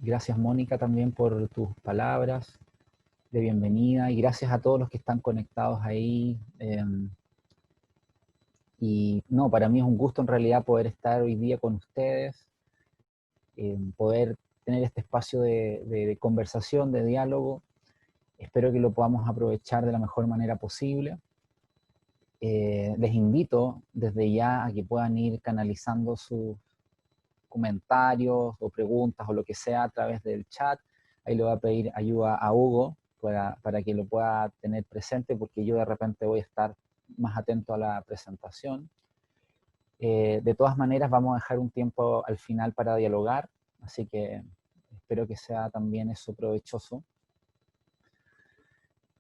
Gracias, Mónica, también por tus palabras de bienvenida y gracias a todos los que están conectados ahí. Y no, para mí es un gusto en realidad poder estar hoy día con ustedes, poder tener este espacio de conversación, de diálogo. Espero que lo podamos aprovechar de la mejor manera posible. Les invito desde ya a que puedan ir canalizando sus comentarios o preguntas o lo que sea a través del chat. Ahí le voy a pedir ayuda a Hugo para que lo pueda tener presente porque yo de repente voy a estar más atento a la presentación. De todas maneras vamos a dejar un tiempo al final para dialogar, así que espero que sea también eso provechoso.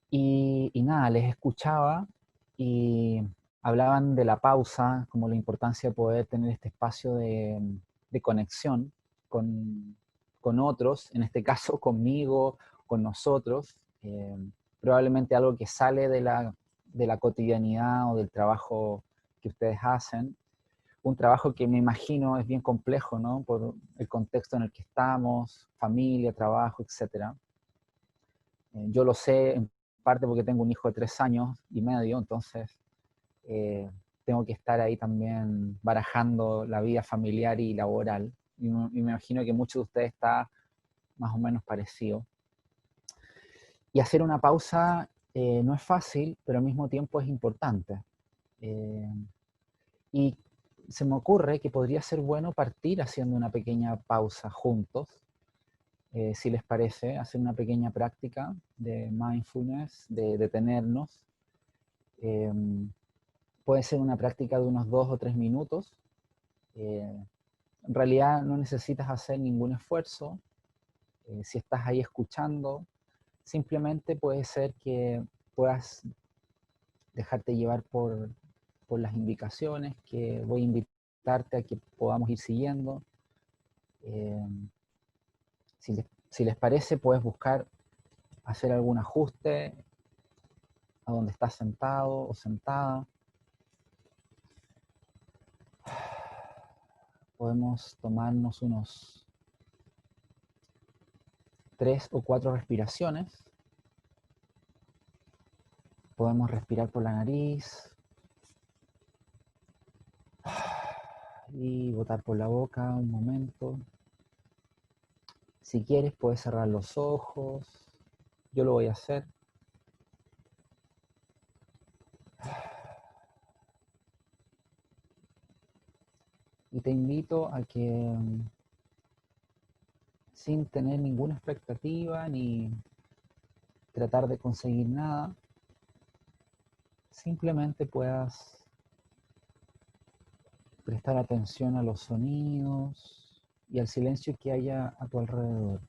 Y nada, les escuchaba y hablaban de la pausa, como la importancia de poder tener este espacio de conexión con, con otros, en este caso conmigo, con nosotros, probablemente algo que sale de la cotidianidad o del trabajo que ustedes hacen, un trabajo que me imagino es bien complejo, ¿no? Por el contexto en el que estamos, familia, trabajo, etcétera. Yo lo sé en parte porque tengo un hijo de 3 años y medio, entonces eh, tengo que estar ahí también barajando la vida familiar y laboral. Y me imagino que muchos de ustedes está más o menos parecido. Y hacer una pausa no es fácil, pero al mismo tiempo es importante. Eh, y se me ocurre que podría ser bueno partir haciendo una pequeña pausa juntos, si les parece, hacer una pequeña práctica de mindfulness, de detenernos. Eh, Puede ser una práctica de unos 2 o 3 minutos. Eh, en realidad no necesitas hacer ningún esfuerzo. Si estás ahí escuchando, simplemente puede ser que puedas dejarte llevar por las indicaciones que voy a invitarte a que podamos ir siguiendo. Eh, si les parece, puedes buscar hacer algún ajuste a donde estás sentado o sentada. Podemos tomarnos unos 3 o 4 respiraciones. Podemos respirar por la nariz y botar por la boca un momento. Si quieres, puedes cerrar los ojos. Yo lo voy a hacer. Y te invito a que, sin tener ninguna expectativa ni tratar de conseguir nada, simplemente puedas prestar atención a los sonidos y al silencio que haya a tu alrededor.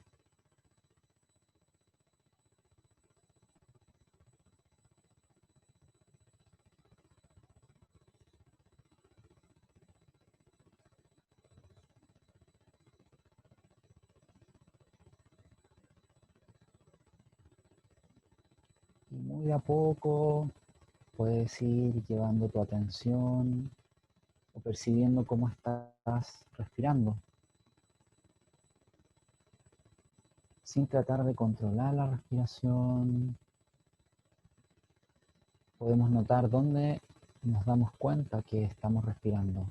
Y muy de a poco puedes ir llevando tu atención o percibiendo cómo estás respirando, sin tratar de controlar la respiración. Podemos notar dónde nos damos cuenta que estamos respirando.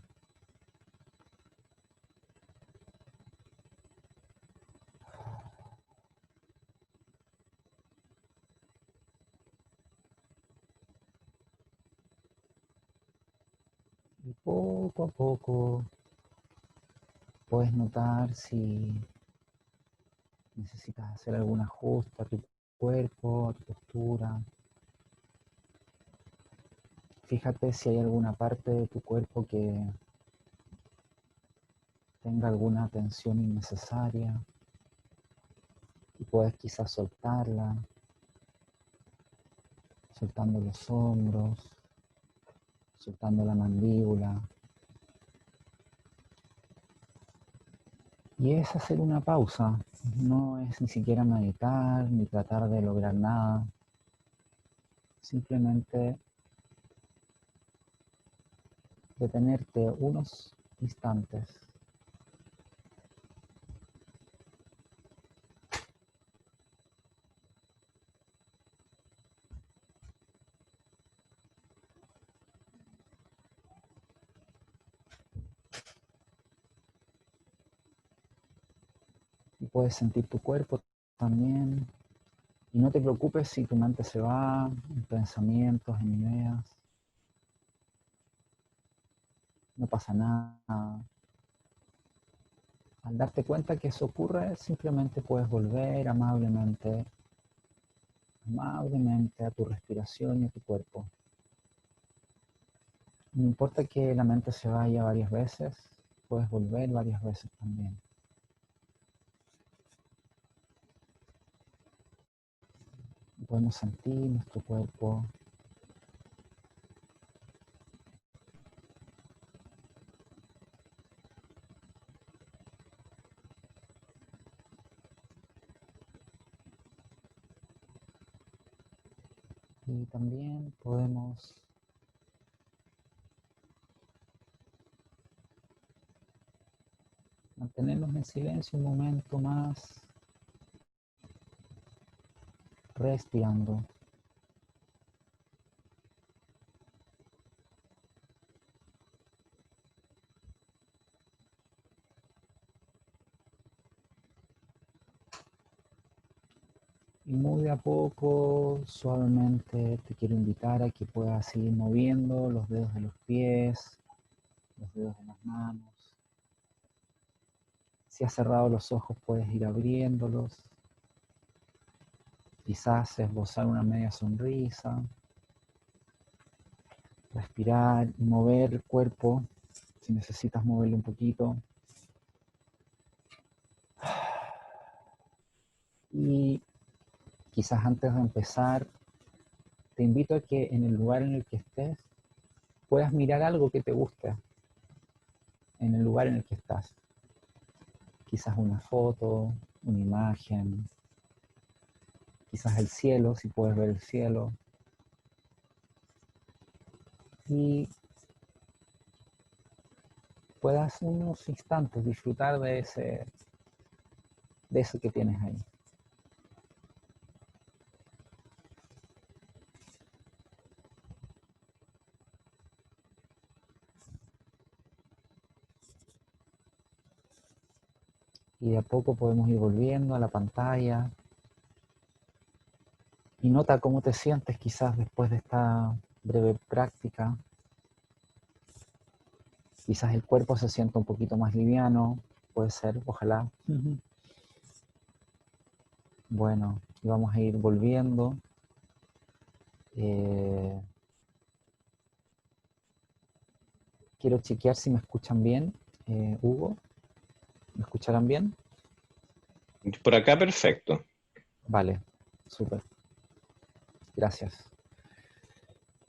Y poco a poco puedes notar si necesitas hacer algún ajuste a tu cuerpo, a tu postura. Fíjate si hay alguna parte de tu cuerpo que tenga alguna tensión innecesaria y puedes quizás soltarla, soltando los hombros, soltando la mandíbula. Y es hacer una pausa, no es ni siquiera meditar ni tratar de lograr nada, simplemente detenerte unos instantes puedes sentir tu cuerpo también. Y no te preocupes si tu mente se va en pensamientos, en ideas. No pasa nada. Al darte cuenta que eso ocurre, simplemente puedes volver amablemente, amablemente a tu respiración y a tu cuerpo. No importa que la mente se vaya varias veces, puedes volver varias veces también. Podemos sentir nuestro cuerpo. Y también podemos mantenernos en silencio un momento más, respirando. Y muy de a poco, suavemente, te quiero invitar a que puedas ir moviendo los dedos de los pies, los dedos de las manos. Si has cerrado los ojos, puedes ir abriéndolos. Quizás esbozar una media sonrisa, respirar y mover el cuerpo, si necesitas moverlo un poquito. Y quizás antes de empezar, te invito a que en el lugar en el que estés, puedas mirar algo que te guste en el lugar en el que estás. Quizás una foto, una imagen, quizás el cielo, si puedes ver el cielo. Y puedas unos instantes disfrutar de eso que tienes ahí. Y de a poco podemos ir volviendo a la pantalla. Y nota cómo te sientes quizás después de esta breve práctica. Quizás el cuerpo se sienta un poquito más liviano, puede ser, ojalá. Bueno, y vamos a ir volviendo. Eh, quiero chequear si me escuchan bien. Hugo, ¿me escucharán bien? Por acá perfecto. Vale, súper, gracias.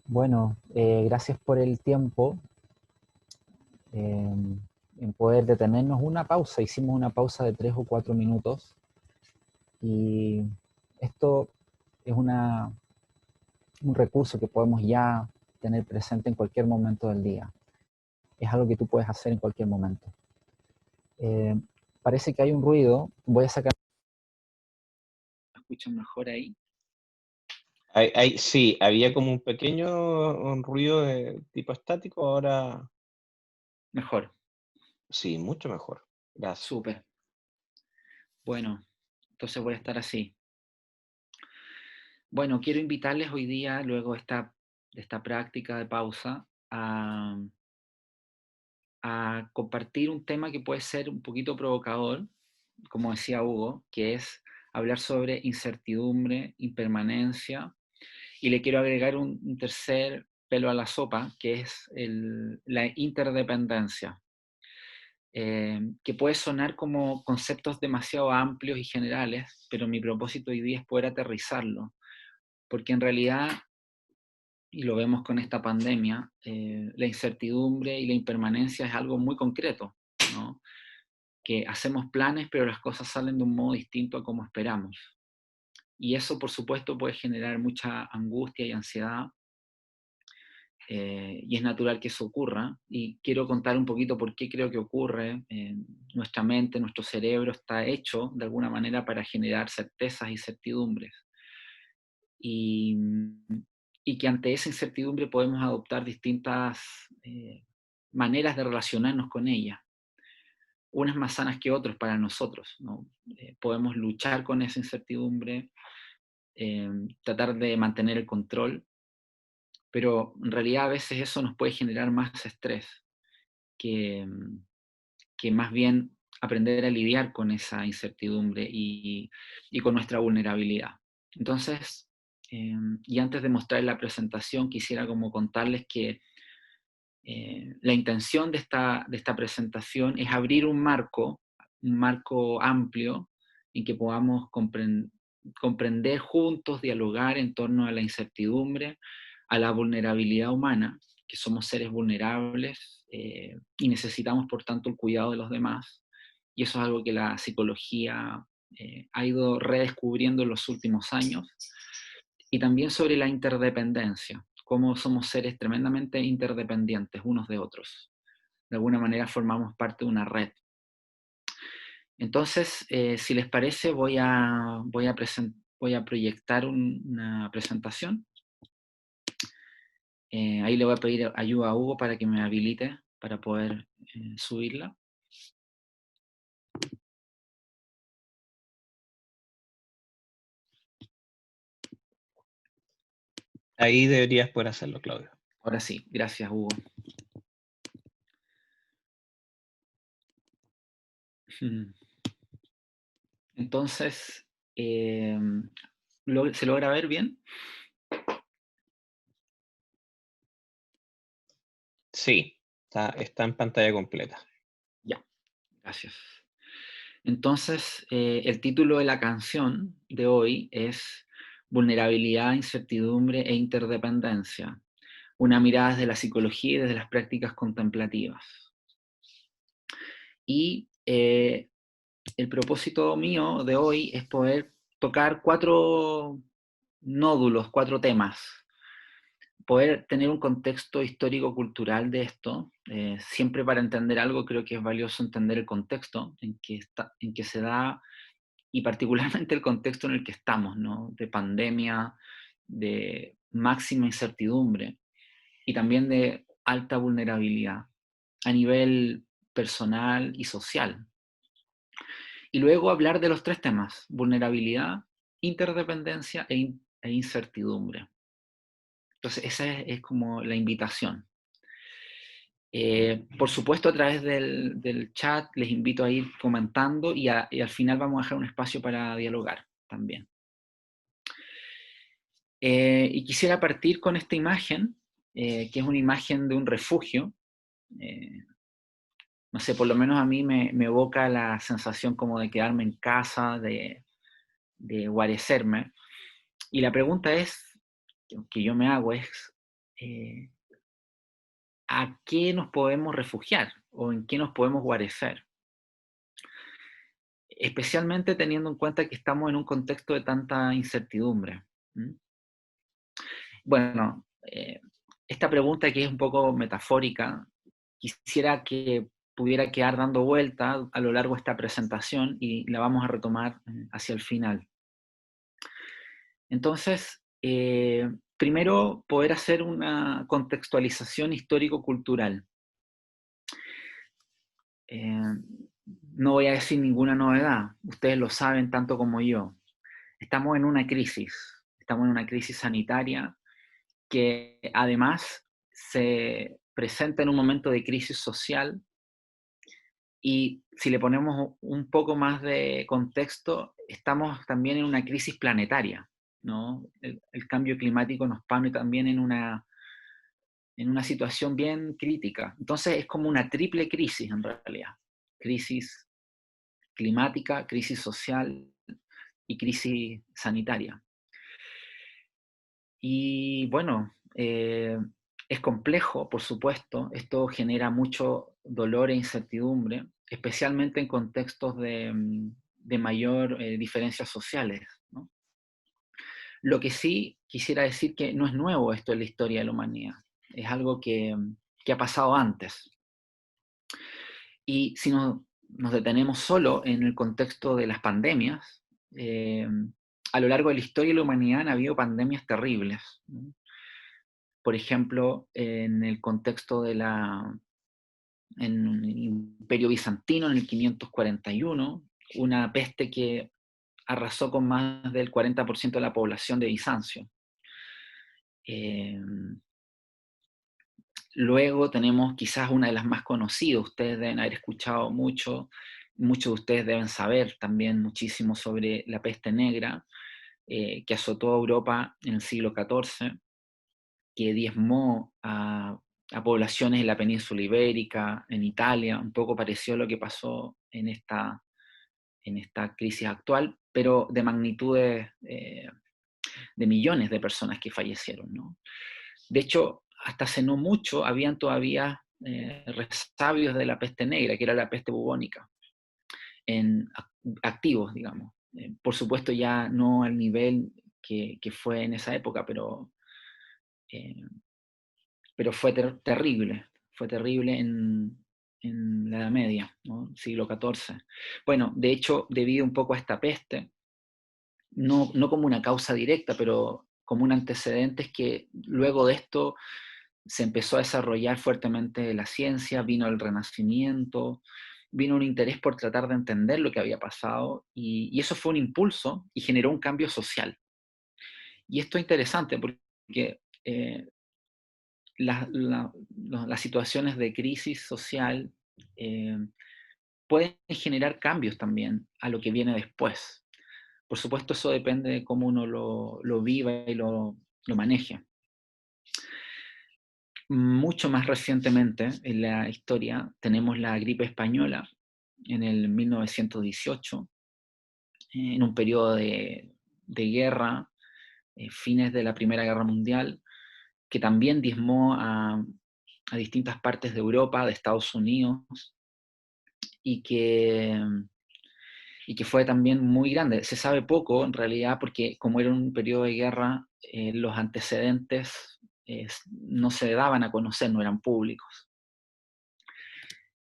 Bueno, gracias por el tiempo en poder detenernos una pausa. Hicimos una pausa de 3 o 4 minutos y esto es un recurso que podemos ya tener presente en cualquier momento del día. Es algo que tú puedes hacer en cualquier momento. Eh, parece que hay un ruido. Voy a sacar. ¿Me escuchan mejor ahí? Sí, había como un pequeño ruido de tipo estático, ahora Mejor. sí, mucho mejor. Gracias. Súper. Bueno, entonces voy a estar así. Bueno, quiero invitarles hoy día, luego de esta práctica de pausa, a compartir un tema que puede ser un poquito provocador, como decía Hugo, que es hablar sobre incertidumbre, impermanencia, y le quiero agregar un tercer pelo a la sopa, que es la interdependencia, que puede sonar como conceptos demasiado amplios y generales, pero mi propósito hoy día es poder aterrizarlo, porque en realidad, y lo vemos con esta pandemia, la incertidumbre y la impermanencia es algo muy concreto, ¿no? Que hacemos planes, pero las cosas salen de un modo distinto a como esperamos. Y eso, por supuesto, puede generar mucha angustia y ansiedad, y es natural que eso ocurra. Y quiero contar un poquito por qué creo que ocurre. Nuestra mente, nuestro cerebro está hecho de alguna manera para generar certezas y certidumbres. Y, y que ante esa incertidumbre podemos adoptar distintas maneras de relacionarnos con ella. unas más sanas que otras para nosotros, ¿no? Podemos luchar con esa incertidumbre, tratar de mantener el control, pero en realidad a veces eso nos puede generar más estrés que, que más bien aprender a lidiar con esa incertidumbre y con nuestra vulnerabilidad. Entonces, y antes de mostrar la presentación, quisiera como contarles que la intención de esta presentación es abrir un marco amplio en que podamos comprender juntos, dialogar en torno a la incertidumbre, a la vulnerabilidad humana, que somos seres vulnerables y necesitamos por tanto el cuidado de los demás. Y eso es algo que la psicología ha ido redescubriendo en los últimos años. Y también sobre la interdependencia, cómo somos seres tremendamente interdependientes unos de otros. De alguna manera formamos parte de una red. Entonces, si les parece, voy a proyectar una presentación. Ahí le voy a pedir ayuda a Hugo para que me habilite para poder subirla. Ahí deberías poder hacerlo, Claudio. Ahora sí, gracias, Hugo. Entonces, ¿se logra ver bien? Sí, está en pantalla completa. Ya, gracias. Entonces, el título de la canción de hoy es Vulnerabilidad, incertidumbre e interdependencia. Una mirada desde la psicología y desde las prácticas contemplativas. Y el propósito mío de hoy es poder tocar 4 nódulos, 4 temas. Poder tener un contexto histórico-cultural de esto. Siempre para entender algo creo que es valioso entender el contexto en que se da y particularmente el contexto en el que estamos, ¿no? De pandemia, de máxima incertidumbre y también de alta vulnerabilidad a nivel personal y social. Y luego hablar de los 3 temas: vulnerabilidad, interdependencia e incertidumbre. Entonces esa es como la invitación. Por supuesto, a través del chat les invito a ir comentando y al final vamos a dejar un espacio para dialogar también. Y quisiera partir con esta imagen, que es una imagen de un refugio. No sé, por lo menos a mí me evoca la sensación como de quedarme en casa, de guarecerme. Y la pregunta que yo me hago es, ¿a qué nos podemos refugiar o en qué nos podemos guarecer? Especialmente teniendo en cuenta que estamos en un contexto de tanta incertidumbre. Bueno, esta pregunta, que es un poco metafórica, quisiera que pudiera quedar dando vuelta a lo largo de esta presentación y la vamos a retomar hacia el final. Entonces, primero, poder hacer una contextualización histórico-cultural. No voy a decir ninguna novedad, ustedes lo saben tanto como yo. Estamos en una crisis sanitaria que además se presenta en un momento de crisis social, y si le ponemos un poco más de contexto, estamos también en una crisis planetaria, ¿no? El cambio climático nos pone también en una situación bien crítica. Entonces es como una triple crisis en realidad. Crisis climática, crisis social y crisis sanitaria. Y bueno, es complejo, por supuesto, esto genera mucho dolor e incertidumbre, especialmente en contextos de mayor diferencias sociales, ¿no? Lo que sí quisiera decir que no es nuevo esto en la historia de la humanidad, es algo que ha pasado antes. Y si nos detenemos solo en el contexto de las pandemias, a lo largo de la historia de la humanidad han habido pandemias terribles, ¿no? Por ejemplo, en el contexto de en el Imperio Bizantino en el 541, una peste que arrasó con más del 40% de la población de Bizancio. Luego tenemos quizás una de las más conocidas, ustedes deben haber escuchado mucho, muchos de ustedes deben saber también muchísimo sobre la peste negra, que azotó a Europa en el siglo XIV, que diezmó a poblaciones en la península ibérica, en Italia, un poco pareció lo que pasó en esta crisis actual, pero de magnitudes de millones de personas que fallecieron, ¿no? De hecho, hasta hace no mucho habían todavía resabios de la peste negra, que era la peste bubónica, en activos, digamos. Por supuesto ya no al nivel que fue en esa época, eh, pero fue terrible en la Edad Media, ¿no? Siglo XIV. Bueno, de hecho, debido un poco a esta peste, no como una causa directa, pero como un antecedente, es que luego de esto se empezó a desarrollar fuertemente la ciencia, vino el Renacimiento, vino un interés por tratar de entender lo que había pasado, y eso fue un impulso y generó un cambio social. Y esto es interesante porque las situaciones de crisis social eh, pueden generar cambios también a lo que viene después. Por supuesto, eso depende de cómo uno lo viva y lo maneje. Mucho más recientemente en la historia tenemos la gripe española en el 1918, en un periodo de guerra, fines de la Primera Guerra Mundial, que también diezmó a distintas partes de Europa, de Estados Unidos, y que, y que fue también muy grande. Se sabe poco en realidad porque como era un periodo de guerra, los antecedentes no se daban a conocer, no eran públicos.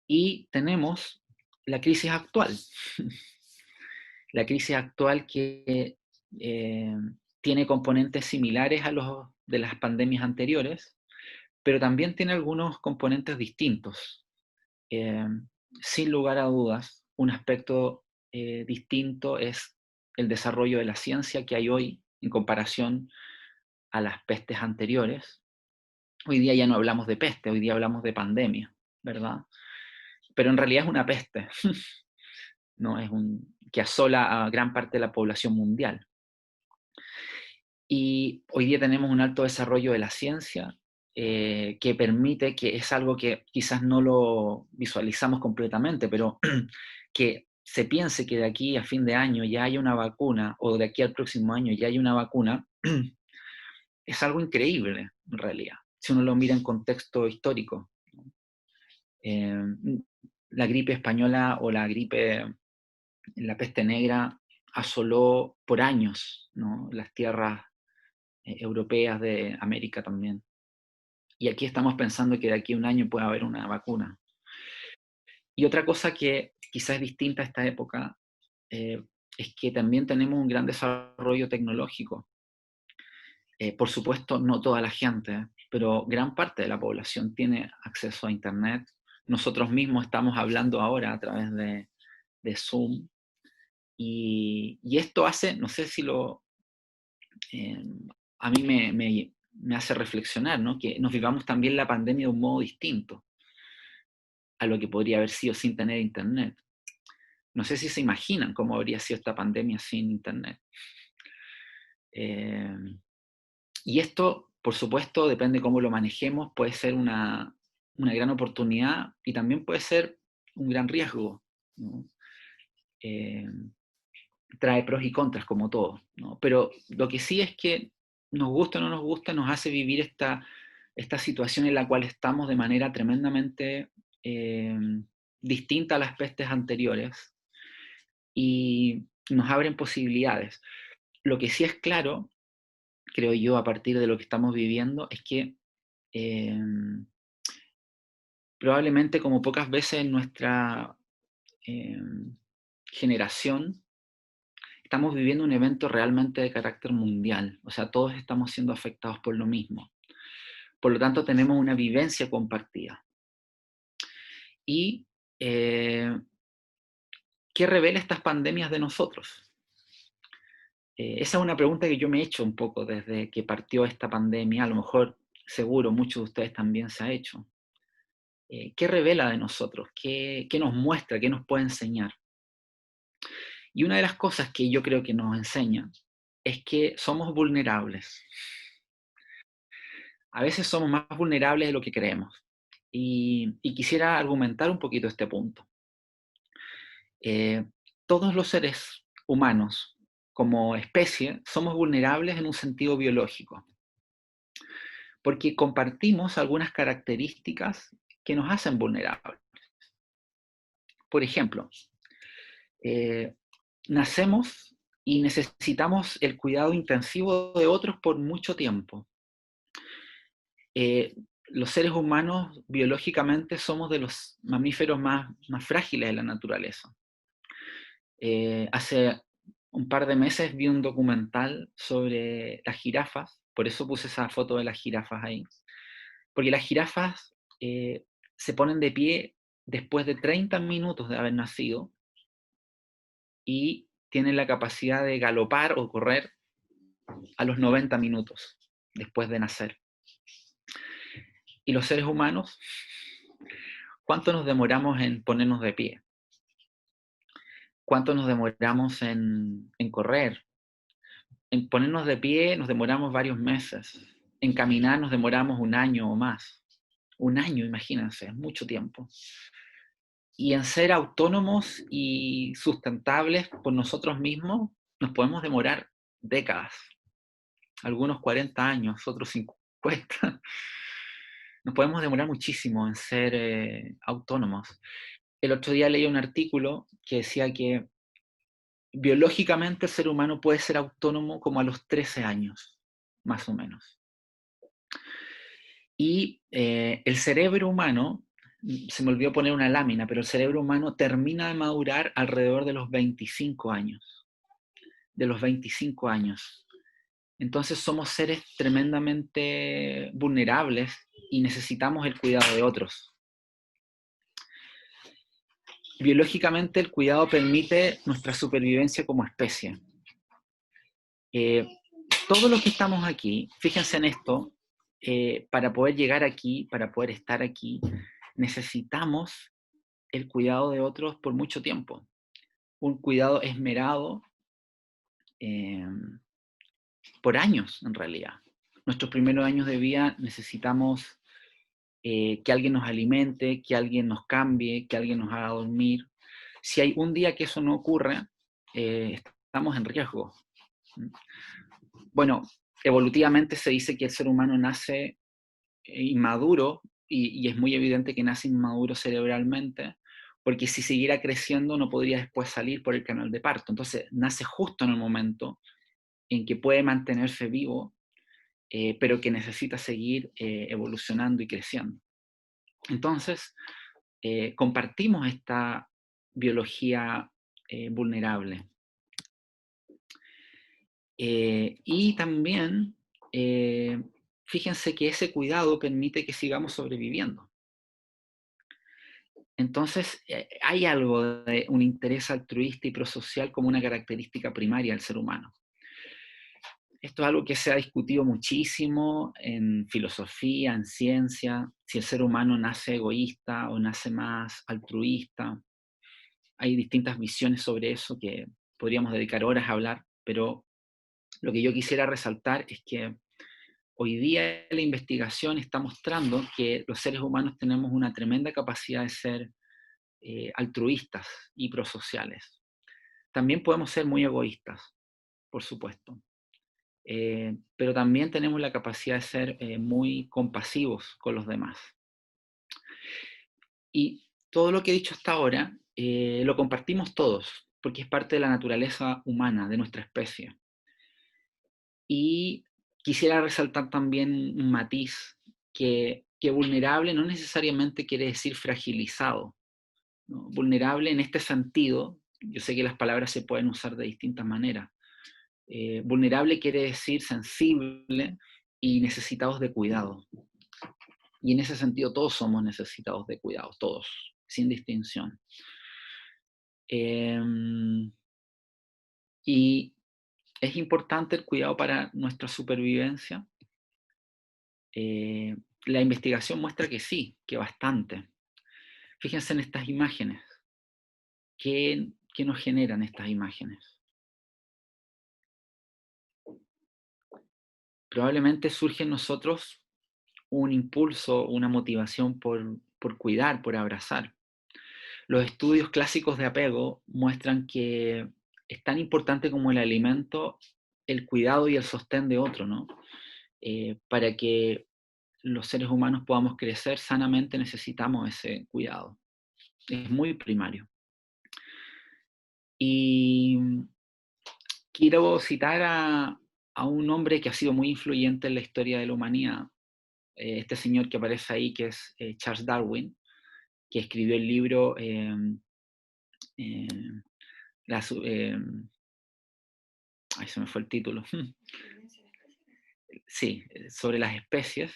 Y tenemos la crisis actual. La crisis actual que tiene componentes similares a los de las pandemias anteriores, pero también tiene algunos componentes distintos. Eh, Sin lugar a dudas, un aspecto distinto es el desarrollo de la ciencia que hay hoy en comparación a las pestes anteriores. Hoy día ya no hablamos de peste, hoy día hablamos de pandemia, ¿verdad? Pero en realidad es una peste, ¿no? Que asola a gran parte de la población mundial. Y hoy día tenemos un alto desarrollo de la ciencia que permite, que es algo que quizás no lo visualizamos completamente, pero que se piense que de aquí a fin de año ya hay una vacuna, o de aquí al próximo año ya hay una vacuna, es algo increíble en realidad, si uno lo mira en contexto histórico. Eh, la gripe española o la peste negra asoló por años, ¿no?, las tierras europeas de América también. Y aquí estamos pensando que de aquí a un año puede haber una vacuna. Y otra cosa que quizás es distinta a esta época eh, es que también tenemos un gran desarrollo tecnológico. Por supuesto, no toda la gente, pero gran parte de la población tiene acceso a Internet. Nosotros mismos estamos hablando ahora a través de Zoom. Y esto hace, no sé si eh, a mí me hace reflexionar, ¿no?, que nos vivamos también la pandemia de un modo distinto a lo que podría haber sido sin tener Internet. No sé si se imaginan cómo habría sido esta pandemia sin Internet. Eh, y esto, por supuesto, depende de cómo lo manejemos, puede ser una gran oportunidad y también puede ser un gran riesgo, ¿no? Eh, Trae pros y contras como todo, ¿no? Pero lo que sí es que nos gusta o no nos gusta, nos hace vivir esta situación en la cual estamos de manera tremendamente eh, distinta a las pestes anteriores y nos abren posibilidades. Lo que sí es claro, creo yo, a partir de lo que estamos viviendo, es que eh, probablemente como pocas veces en nuestra eh, generación, estamos viviendo un evento realmente de carácter mundial, o sea, todos estamos siendo afectados por lo mismo. Por lo tanto, tenemos una vivencia compartida. Y ¿qué revela estas pandemias de nosotros? Esa es una pregunta que yo me he hecho un poco desde que partió esta pandemia, a lo mejor seguro muchos de ustedes también se ha hecho. ¿Qué revela de nosotros? ¿Qué nos muestra? ¿Qué nos puede enseñar? Y una de las cosas que yo creo que nos enseña es que somos vulnerables. A veces somos más vulnerables de lo que creemos. Y quisiera argumentar un poquito este punto. Todos los seres humanos, como especie, somos vulnerables en un sentido biológico, porque compartimos algunas características que nos hacen vulnerables. Por ejemplo, eh, nacemos y necesitamos el cuidado intensivo de otros por mucho tiempo. Los seres humanos biológicamente somos de los mamíferos más frágiles de la naturaleza. Hace un par de meses vi un documental sobre las jirafas, por eso puse esa foto de las jirafas ahí, porque las jirafas se ponen de pie después de 30 minutos de haber nacido y tienen la capacidad de galopar o correr a los 90 minutos después de nacer. Y los seres humanos, ¿cuánto nos demoramos en ponernos de pie? ¿Cuánto nos demoramos en correr? En ponernos de pie nos demoramos varios meses. En caminar nos demoramos un año o más. Un año, imagínense, es mucho tiempo. Y en ser autónomos y sustentables por nosotros mismos, nos podemos demorar décadas. Algunos 40 años, otros 50. Nos podemos demorar muchísimo en ser autónomos. El otro día leí un artículo que decía que biológicamente el ser humano puede ser autónomo como a los 13 años, más o menos. Y el cerebro humano, se me olvidó poner una lámina, pero el cerebro humano termina de madurar alrededor de los 25 años. De los 25 años. Entonces somos seres tremendamente vulnerables y necesitamos el cuidado de otros. Biológicamente el cuidado permite nuestra supervivencia como especie. Todos los que estamos aquí, fíjense en esto, para poder llegar aquí, para poder estar aquí, necesitamos el cuidado de otros por mucho tiempo. Un cuidado esmerado por años, en realidad. Nuestros primeros años de vida necesitamos que alguien nos alimente, que alguien nos cambie, que alguien nos haga dormir. Si hay un día que eso no ocurre, estamos en riesgo. Bueno, evolutivamente se dice que el ser humano nace inmaduro y es muy evidente que nace inmaduro cerebralmente, porque si siguiera creciendo no podría después salir por el canal de parto. Entonces nace justo en el momento en que puede mantenerse vivo, pero que necesita seguir evolucionando y creciendo. Entonces, compartimos esta biología vulnerable. Y también, fíjense que ese cuidado permite que sigamos sobreviviendo. Entonces, hay algo de un interés altruista y prosocial como una característica primaria del ser humano. Esto es algo que se ha discutido muchísimo en filosofía, en ciencia, si el ser humano nace egoísta o nace más altruista. Hay distintas visiones sobre eso que podríamos dedicar horas a hablar, pero lo que yo quisiera resaltar es que hoy día la investigación está mostrando que los seres humanos tenemos una tremenda capacidad de ser altruistas y prosociales. También podemos ser muy egoístas, por supuesto, pero también tenemos la capacidad de ser muy compasivos con los demás. Y todo lo que he dicho hasta ahora lo compartimos todos, porque es parte de la naturaleza humana, de nuestra especie. Y quisiera resaltar también un matiz, que vulnerable no necesariamente quiere decir fragilizado, ¿no? Vulnerable en este sentido, yo sé que las palabras se pueden usar de distintas maneras. Vulnerable quiere decir sensible y necesitados de cuidado. Y en ese sentido todos somos necesitados de cuidado, todos. sin distinción. Y es importante el cuidado para nuestra supervivencia. La investigación muestra que sí, que bastante. Fíjense en estas imágenes. ¿Qué nos generan estas imágenes? Probablemente surge en nosotros un impulso, una motivación por cuidar, por abrazar. Los estudios clásicos de apego muestran que es tan importante como el alimento, el cuidado y el sostén de otro, ¿no? Para que los seres humanos podamos crecer sanamente necesitamos ese cuidado. Es muy primario. Y quiero citar a un hombre que ha sido muy influyente en la historia de la humanidad, este señor que aparece ahí, que es Charles Darwin, que escribió el libro ay, se me fue el título. Sí, sobre las especies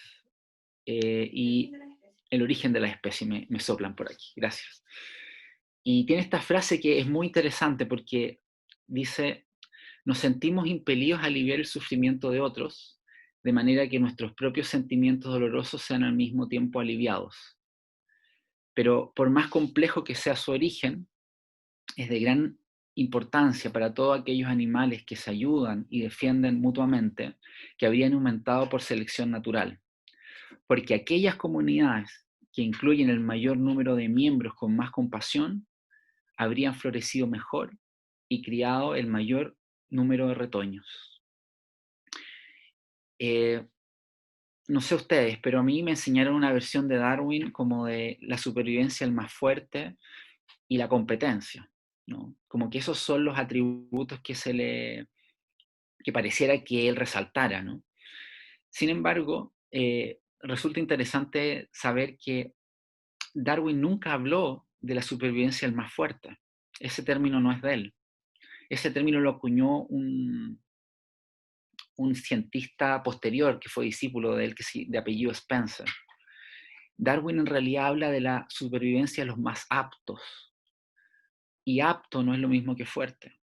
y el origen de las especies. Me soplan por aquí, gracias. Y tiene esta frase que es muy interesante porque dice: nos sentimos impelidos a aliviar el sufrimiento de otros, de manera que nuestros propios sentimientos dolorosos sean al mismo tiempo aliviados. Pero por más complejo que sea su origen, es de gran importancia para todos aquellos animales que se ayudan y defienden mutuamente, que habrían aumentado por selección natural. Porque aquellas comunidades que incluyen el mayor número de miembros con más compasión, habrían florecido mejor y criado el mayor número de retoños. No sé ustedes, pero a mí me enseñaron una versión de Darwin como de la supervivencia del más fuerte y la competencia, ¿no? Como que esos son los atributos que pareciera que él resaltara, ¿no? Sin embargo, resulta interesante saber que Darwin nunca habló de la supervivencia del más fuerte. Ese término no es de él. Ese término lo acuñó un cientista posterior que fue discípulo de él, de apellido Spencer. Darwin en realidad habla de la supervivencia de los más aptos. Y apto no es lo mismo que fuerte.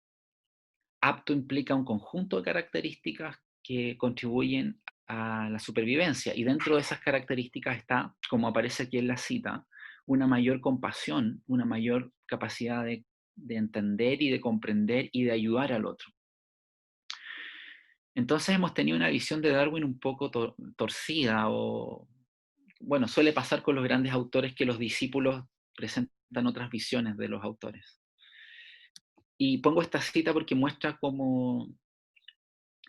Apto implica un conjunto de características que contribuyen a la supervivencia. Y dentro de esas características está, como aparece aquí en la cita, una mayor compasión, una mayor capacidad de entender y de comprender y de ayudar al otro. Entonces hemos tenido una visión de Darwin un poco torcida, o bueno, suele pasar con los grandes autores que los discípulos presentan otras visiones de los autores. Y pongo esta cita porque muestra cómo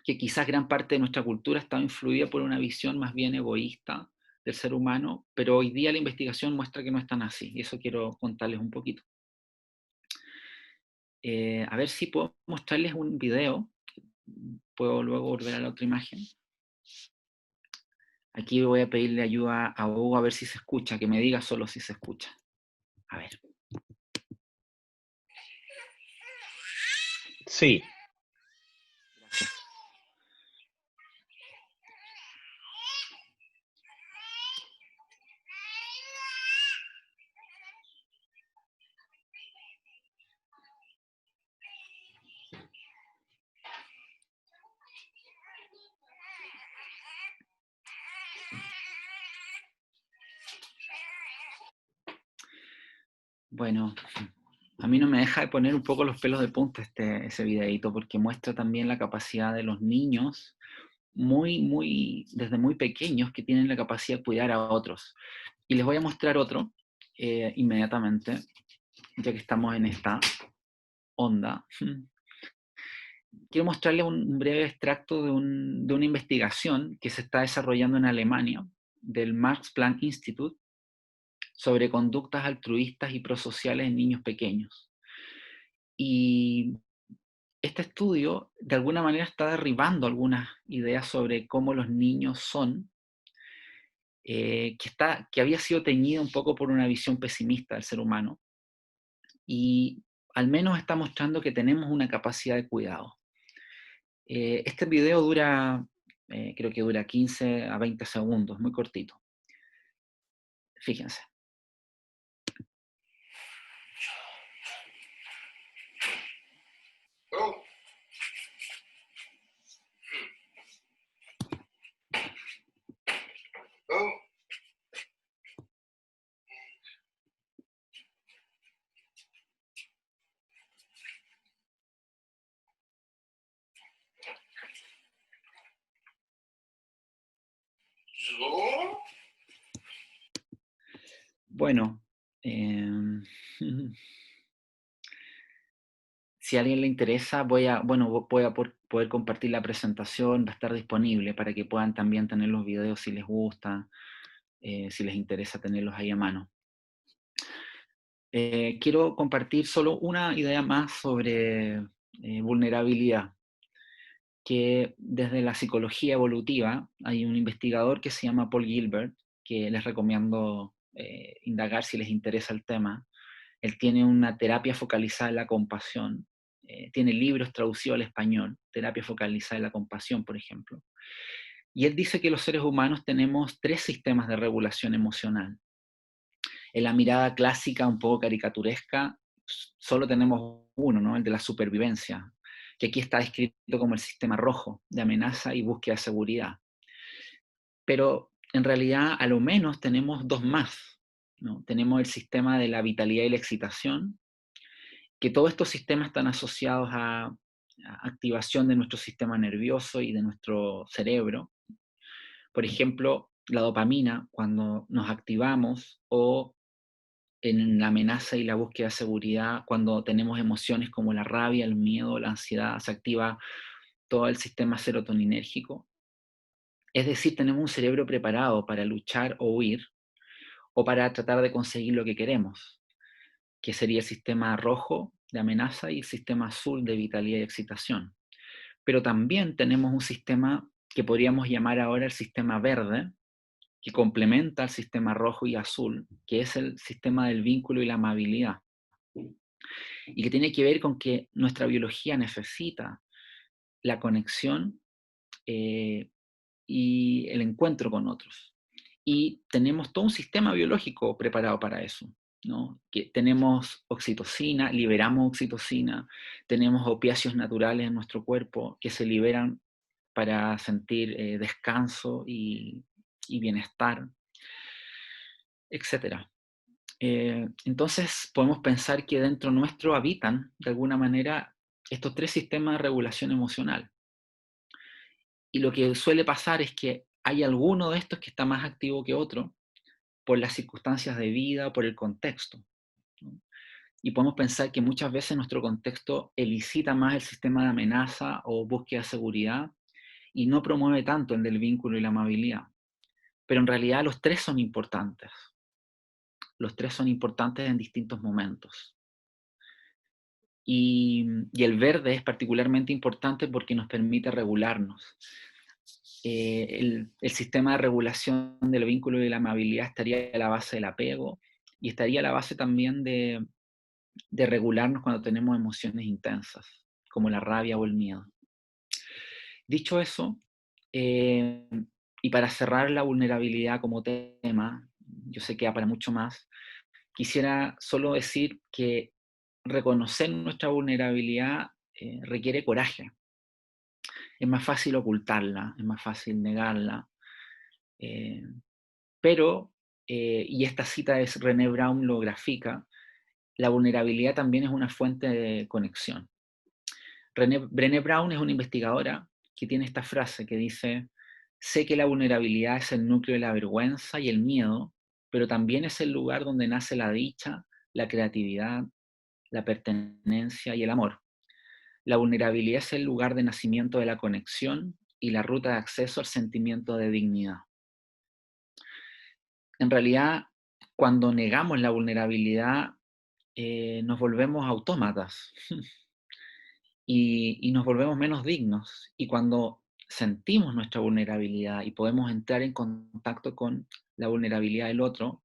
que quizás gran parte de nuestra cultura está influida por una visión más bien egoísta del ser humano, pero hoy día la investigación muestra que no es tan así, y eso quiero contarles un poquito. A ver si puedo mostrarles un video. Puedo luego volver a la otra imagen. Aquí voy a pedirle ayuda a Hugo a ver si se escucha, que me diga solo si se escucha. A ver. Sí. Bueno, a mí no me deja de poner un poco los pelos de punta ese videíto, porque muestra también la capacidad de los niños desde muy pequeños, que tienen la capacidad de cuidar a otros. Y les voy a mostrar otro inmediatamente, ya que estamos en esta onda. Quiero mostrarles un breve extracto de una investigación que se está desarrollando en Alemania, del Max Planck Institute, sobre conductas altruistas y prosociales en niños pequeños. Y este estudio, de alguna manera, está derribando algunas ideas sobre cómo los niños son, que había sido teñido un poco por una visión pesimista del ser humano, y al menos está mostrando que tenemos una capacidad de cuidado. Este video creo que dura 15 a 20 segundos, muy cortito. Fíjense. Bueno, si a alguien le interesa, voy a poder compartir la presentación, va a estar disponible para que puedan también tener los videos si les gusta, si les interesa tenerlos ahí a mano. Quiero compartir solo una idea más sobre vulnerabilidad, que desde la psicología evolutiva hay un investigador que se llama Paul Gilbert, que les recomiendo indagar si les interesa el tema. Él tiene una terapia focalizada en la compasión, tiene libros traducidos al español, terapia focalizada en la compasión, por ejemplo. Y él dice que los seres humanos tenemos 3 sistemas de regulación emocional. En la mirada clásica, un poco caricaturesca, solo tenemos uno, ¿no? El de la supervivencia, que aquí está descrito como el sistema rojo, de amenaza y búsqueda de seguridad. Pero en realidad, a lo menos tenemos 2 más, ¿no? Tenemos el sistema de la vitalidad y la excitación, que todos estos sistemas están asociados a activación de nuestro sistema nervioso y de nuestro cerebro. Por ejemplo, la dopamina, cuando nos activamos, o en la amenaza y la búsqueda de seguridad, cuando tenemos emociones como la rabia, el miedo, la ansiedad, se activa todo el sistema serotoninérgico. Es decir, tenemos un cerebro preparado para luchar o huir, o para tratar de conseguir lo que queremos, que sería el sistema rojo de amenaza y el sistema azul de vitalidad y excitación. Pero también tenemos un sistema que podríamos llamar ahora el sistema verde, que complementa al sistema rojo y azul, que es el sistema del vínculo y la amabilidad, y que tiene que ver con que nuestra biología necesita la conexión y el encuentro con otros. Y tenemos todo un sistema biológico preparado para eso, ¿no? Que tenemos oxitocina, liberamos oxitocina, tenemos opiáceos naturales en nuestro cuerpo que se liberan para sentir descanso y bienestar, etc. Entonces podemos pensar que dentro nuestro habitan, de alguna manera, estos 3 sistemas de regulación emocional. Y lo que suele pasar es que hay alguno de estos que está más activo que otro por las circunstancias de vida, por el contexto, ¿no? Y podemos pensar que muchas veces nuestro contexto elicita más el sistema de amenaza o búsqueda de seguridad y no promueve tanto el del vínculo y la amabilidad. Pero en realidad los 3 son importantes. Los 3 son importantes en distintos momentos. Y el verde es particularmente importante porque nos permite regularnos. El sistema de regulación del vínculo y la amabilidad estaría a la base del apego y estaría a la base también de regularnos cuando tenemos emociones intensas, como la rabia o el miedo. Dicho eso, y para cerrar la vulnerabilidad como tema, yo sé que da para mucho más, quisiera solo decir que reconocer nuestra vulnerabilidad requiere coraje. Es más fácil ocultarla, es más fácil negarla, pero, y esta cita de Brené Brown lo grafica, la vulnerabilidad también es una fuente de conexión. Brené Brown es una investigadora que tiene esta frase que dice: sé que la vulnerabilidad es el núcleo de la vergüenza y el miedo, pero también es el lugar donde nace la dicha, la creatividad, la pertenencia y el amor. La vulnerabilidad es el lugar de nacimiento de la conexión y la ruta de acceso al sentimiento de dignidad. En realidad, cuando negamos la vulnerabilidad, nos volvemos autómatas y nos volvemos menos dignos. Y cuando sentimos nuestra vulnerabilidad y podemos entrar en contacto con la vulnerabilidad del otro,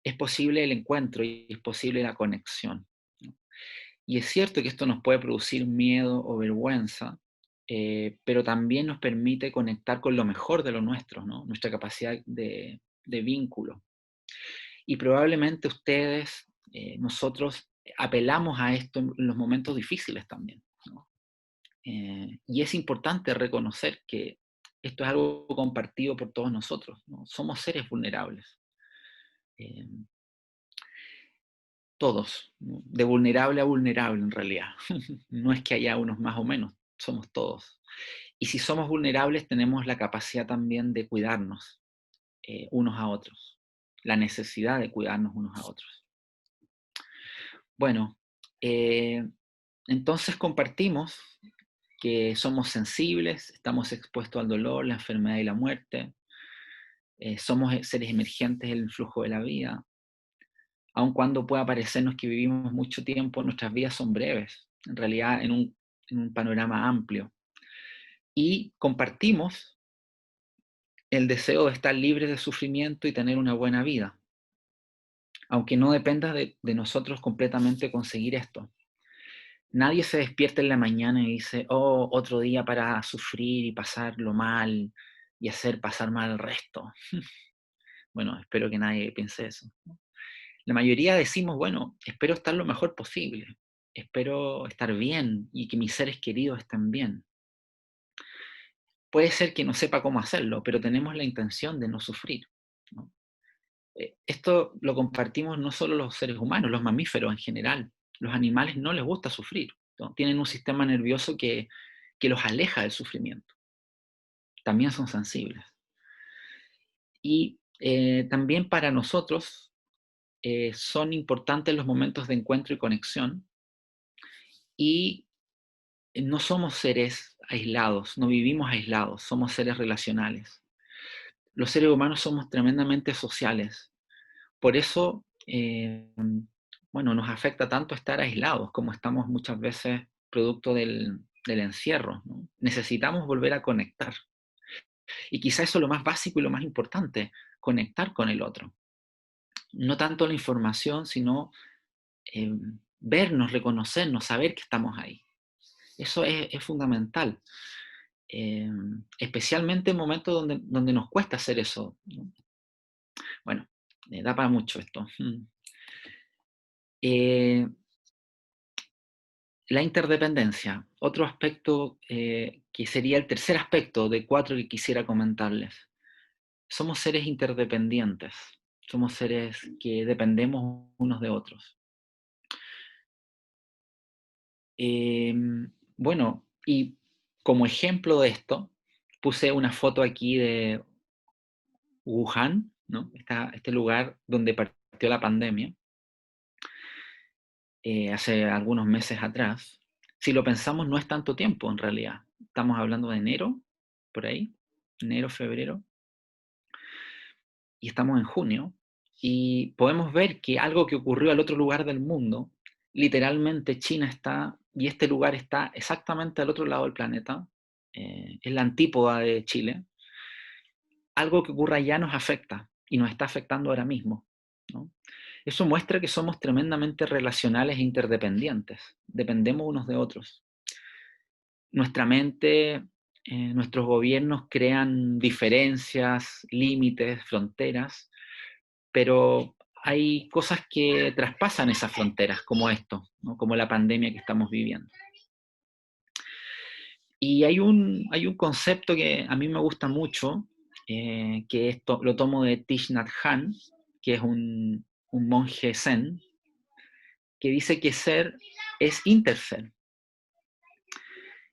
es posible el encuentro y es posible la conexión. Y es cierto que esto nos puede producir miedo o vergüenza, pero también nos permite conectar con lo mejor de lo nuestro, ¿no? Nuestra capacidad de vínculo. Y probablemente ustedes, nosotros, apelamos a esto en los momentos difíciles también, ¿no? Y es importante reconocer que esto es algo compartido por todos nosotros, ¿no? Somos seres vulnerables. Todos, ¿no? De vulnerable a vulnerable en realidad. No es que haya unos más o menos, somos todos. Y si somos vulnerables tenemos la capacidad también de cuidarnos, unos a otros, la necesidad de cuidarnos unos a otros. Bueno, entonces compartimos que somos sensibles, estamos expuestos al dolor, la enfermedad y la muerte, somos seres emergentes en el flujo de la vida, aun cuando pueda parecernos que vivimos mucho tiempo, nuestras vidas son breves, en realidad en un panorama amplio. Y compartimos el deseo de estar libres de sufrimiento y tener una buena vida, aunque no dependa de nosotros completamente conseguir esto. Nadie se despierta en la mañana y dice, oh, otro día para sufrir y pasarlo mal y hacer pasar mal al resto. Bueno, espero que nadie piense eso. La mayoría decimos, bueno, espero estar lo mejor posible, espero estar bien y que mis seres queridos estén bien. Puede ser que no sepa cómo hacerlo, pero tenemos la intención de no sufrir, ¿no? Esto lo compartimos no solo los seres humanos, los mamíferos en general. Los animales no les gusta sufrir, ¿no? Tienen un sistema nervioso que los aleja del sufrimiento. También son sensibles. Y también para nosotros son importantes los momentos de encuentro y conexión. Y no somos seres aislados, no vivimos aislados, somos seres relacionales. Los seres humanos somos tremendamente sociales. Por eso, bueno, nos afecta tanto estar aislados, como estamos muchas veces producto del encierro, ¿no? Necesitamos volver a conectar. Y quizá eso es lo más básico y lo más importante, conectar con el otro. No tanto la información, sino vernos, reconocernos, saber que estamos ahí. Eso es fundamental. Especialmente en momentos donde nos cuesta hacer eso, ¿no? Bueno, da para mucho esto. La interdependencia, otro aspecto que sería el tercer aspecto de 4 que quisiera comentarles. Somos seres interdependientes, somos seres que dependemos unos de otros. Bueno, y como ejemplo de esto, puse una foto aquí de Wuhan, ¿no? Este lugar donde partió la pandemia, hace algunos meses atrás. Si lo pensamos, no es tanto tiempo en realidad. Estamos hablando de enero, por ahí, enero, febrero, y estamos en junio, y podemos ver que algo que ocurrió al otro lugar del mundo, literalmente China está, y este lugar está exactamente al otro lado del planeta, es la antípoda de Chile. Algo que ocurra allá nos afecta, y nos está afectando ahora mismo, ¿no? Eso muestra que somos tremendamente relacionales e interdependientes, dependemos unos de otros. Nuestra mente, nuestros gobiernos crean diferencias, límites, fronteras, pero hay cosas que traspasan esas fronteras, como esto, ¿no? Como la pandemia que estamos viviendo. Y hay un concepto que a mí me gusta mucho, que esto lo tomo de Thich Nhat Hanh, que es un monje zen, que dice que ser es interser.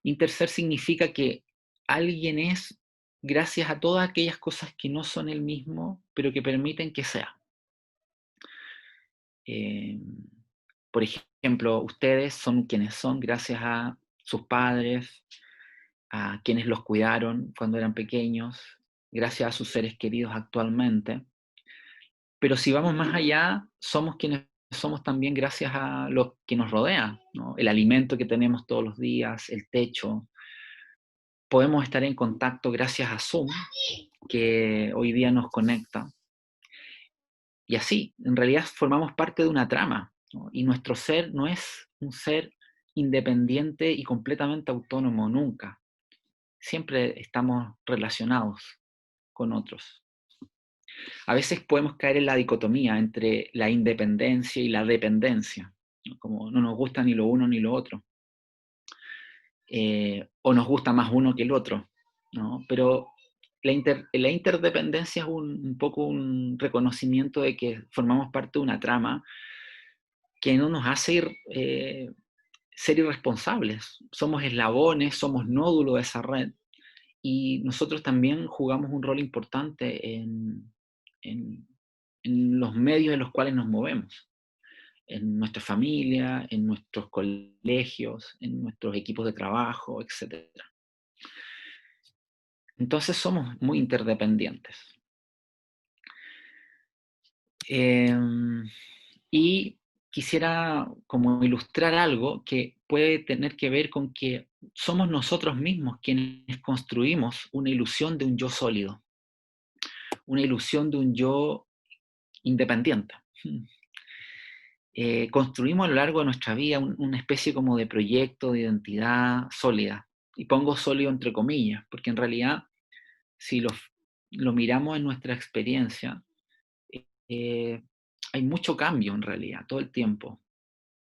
Interser significa que alguien es gracias a todas aquellas cosas que no son el mismo, pero que permiten que sea. Por ejemplo, ustedes son quienes son gracias a sus padres, a quienes los cuidaron cuando eran pequeños, gracias a sus seres queridos actualmente. Pero si vamos más allá, somos quienes somos también gracias a lo que nos rodea, ¿no? El alimento que tenemos todos los días, el techo. Podemos estar en contacto gracias a Zoom, que hoy día nos conecta. Y así, en realidad formamos parte de una trama, ¿no? Y nuestro ser no es un ser independiente y completamente autónomo, nunca. Siempre estamos relacionados con otros. A veces podemos caer en la dicotomía entre la independencia y la dependencia, ¿no? Como no nos gusta ni lo uno ni lo otro. O nos gusta más uno que el otro, ¿no? Pero la interdependencia es un poco un reconocimiento de que formamos parte de una trama que no nos hace ser irresponsables. Somos eslabones, somos nódulo de esa red, y nosotros también jugamos un rol importante en en los medios en los cuales nos movemos, en nuestra familia, en nuestros colegios, en nuestros equipos de trabajo, etc. Entonces somos muy interdependientes. Y quisiera como ilustrar algo que puede tener que ver con que somos nosotros mismos quienes construimos una ilusión de un yo sólido, una ilusión de un yo independiente. Construimos a lo largo de nuestra vida una especie como de proyecto de identidad sólida. Y pongo sólido entre comillas, porque en realidad, si lo miramos en nuestra experiencia, hay mucho cambio en realidad, todo el tiempo,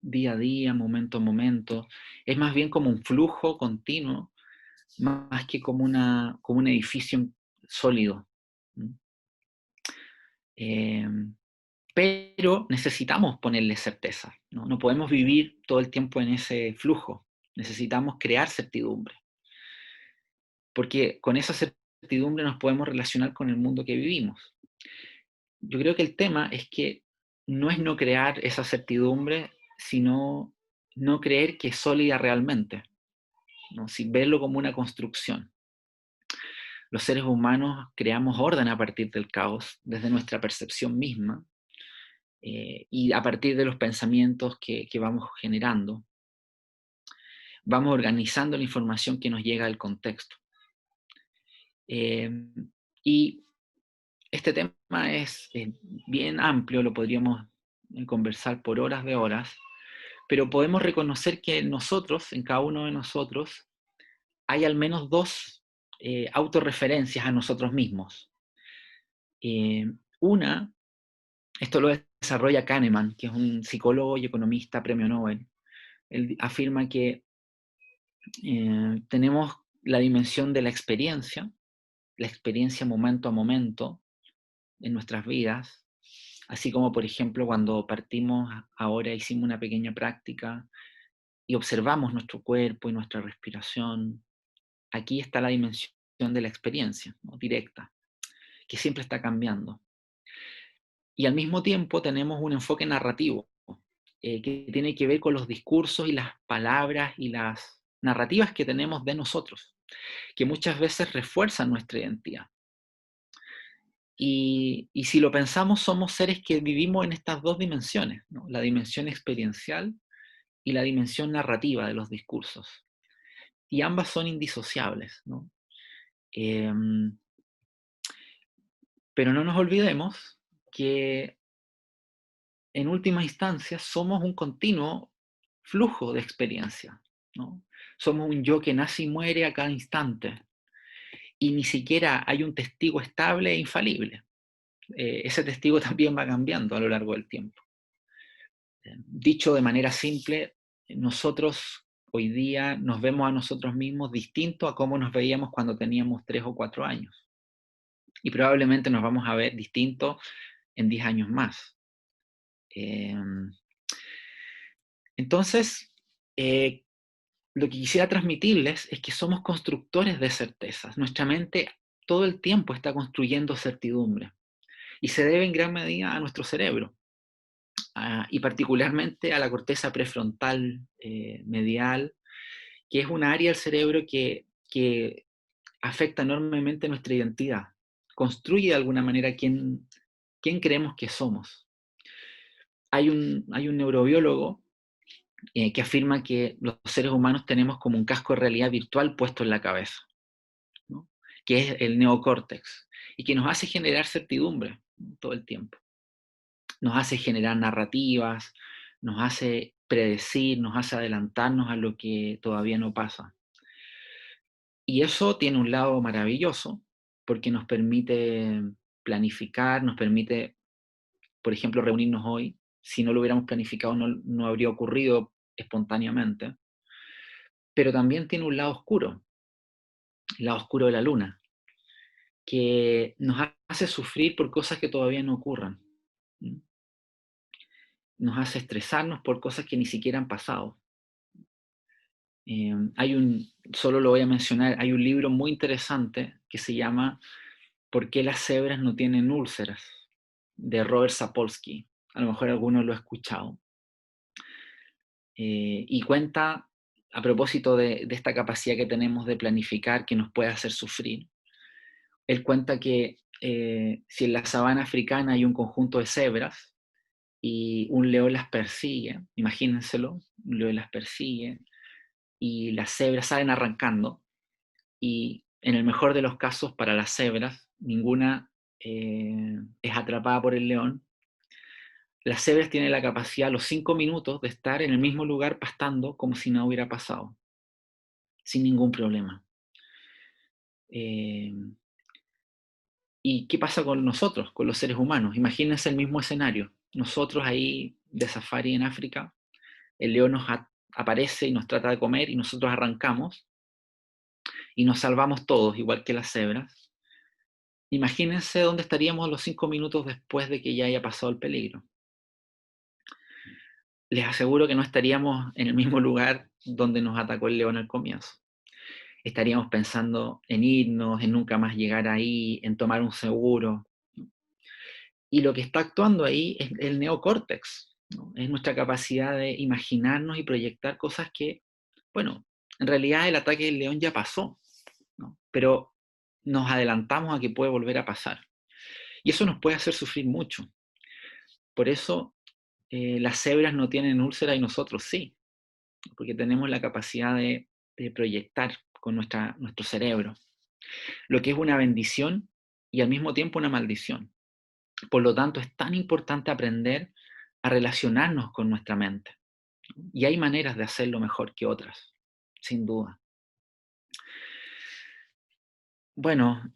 día a día, momento a momento. Es más bien como un flujo continuo, más que como un edificio sólido. Pero necesitamos ponerle certeza, ¿no? No podemos vivir todo el tiempo en ese flujo, necesitamos crear certidumbre, porque con esa certidumbre nos podemos relacionar con el mundo que vivimos. Yo creo que el tema es que no es no crear esa certidumbre, sino no creer que es sólida realmente, ¿no? Sin verlo como una construcción. Los seres humanos creamos orden a partir del caos, desde nuestra percepción misma, y a partir de los pensamientos que vamos generando, vamos organizando la información que nos llega del contexto. Y este tema es bien amplio, lo podríamos conversar por horas de horas, pero podemos reconocer que en nosotros, en cada uno de nosotros, hay al menos dos autorreferencias a nosotros mismos. Una, esto lo desarrolla Kahneman, que es un psicólogo y economista premio Nobel. Él afirma que tenemos la dimensión de la experiencia momento a momento en nuestras vidas, así como por ejemplo cuando partimos ahora, hicimos una pequeña práctica y observamos nuestro cuerpo y nuestra respiración. Aquí está la dimensión de la experiencia, ¿no? Directa, que siempre está cambiando. Y al mismo tiempo tenemos un enfoque narrativo, que tiene que ver con los discursos y las palabras y las narrativas que tenemos de nosotros, que muchas veces refuerzan nuestra identidad. Y si lo pensamos, somos seres que vivimos en estas dos dimensiones, ¿no? La dimensión experiencial y la dimensión narrativa de los discursos. Y ambas son indisociables, ¿no? Pero no nos olvidemos que en última instancia somos un continuo flujo de experiencia, ¿no? Somos un yo que nace y muere a cada instante. Y ni siquiera hay un testigo estable e infalible. Ese testigo también va cambiando a lo largo del tiempo. Dicho de manera simple, nosotros hoy día nos vemos a nosotros mismos distinto a cómo nos veíamos cuando teníamos 3 o 4 años. Y probablemente nos vamos a ver distinto en 10 años más. Entonces, lo que quisiera transmitirles es que somos constructores de certezas. Nuestra mente todo el tiempo está construyendo certidumbre. Y se debe en gran medida a nuestro cerebro. Y particularmente a la corteza prefrontal medial, que es un área del cerebro que afecta enormemente nuestra identidad. Construye de alguna manera quién creemos que somos. Hay un neurobiólogo que afirma que los seres humanos tenemos como un casco de realidad virtual puesto en la cabeza, ¿no? Que es el neocórtex, y que nos hace generar certidumbre, ¿no? Todo el tiempo. Nos hace generar narrativas, nos hace predecir, nos hace adelantarnos a lo que todavía no pasa. Y eso tiene un lado maravilloso, porque nos permite planificar, nos permite, por ejemplo, reunirnos hoy. Si no lo hubiéramos planificado, no habría ocurrido espontáneamente. Pero también tiene un lado oscuro, el lado oscuro de la luna, que nos hace sufrir por cosas que todavía no ocurran. Nos hace estresarnos por cosas que ni siquiera han pasado. Solo lo voy a mencionar, hay un libro muy interesante que se llama ¿Por qué las cebras no tienen úlceras? de Robert Sapolsky. A lo mejor alguno lo ha escuchado. Y cuenta, a propósito de esta capacidad que tenemos de planificar que nos puede hacer sufrir, él cuenta que si en la sabana africana hay un conjunto de cebras y un león las persigue, imagínenselo, un león las persigue y las cebras salen arrancando, y en el mejor de los casos para las cebras, ninguna es atrapada por el león. Las cebras tienen la capacidad a los 5 minutos de estar en el mismo lugar pastando como si no hubiera pasado, sin ningún problema. ¿Y qué pasa con nosotros, con los seres humanos? Imagínense el mismo escenario. Nosotros ahí de safari en África, el león nos aparece y nos trata de comer y nosotros arrancamos y nos salvamos todos, igual que las cebras. Imagínense dónde estaríamos los 5 minutos después de que ya haya pasado el peligro. Les aseguro que no estaríamos en el mismo lugar donde nos atacó el león al comienzo. Estaríamos pensando en irnos, en nunca más llegar ahí, en tomar un seguro. Y lo que está actuando ahí es el neocórtex, ¿no? Es nuestra capacidad de imaginarnos y proyectar cosas que, bueno, en realidad el ataque del león ya pasó, ¿no? Pero nos adelantamos a que puede volver a pasar. Y eso nos puede hacer sufrir mucho. Por eso las cebras no tienen úlcera y nosotros sí, porque tenemos la capacidad de proyectar con nuestro cerebro, lo que es una bendición y al mismo tiempo una maldición. Por lo tanto, es tan importante aprender a relacionarnos con nuestra mente. Y hay maneras de hacerlo mejor que otras, sin duda. Bueno,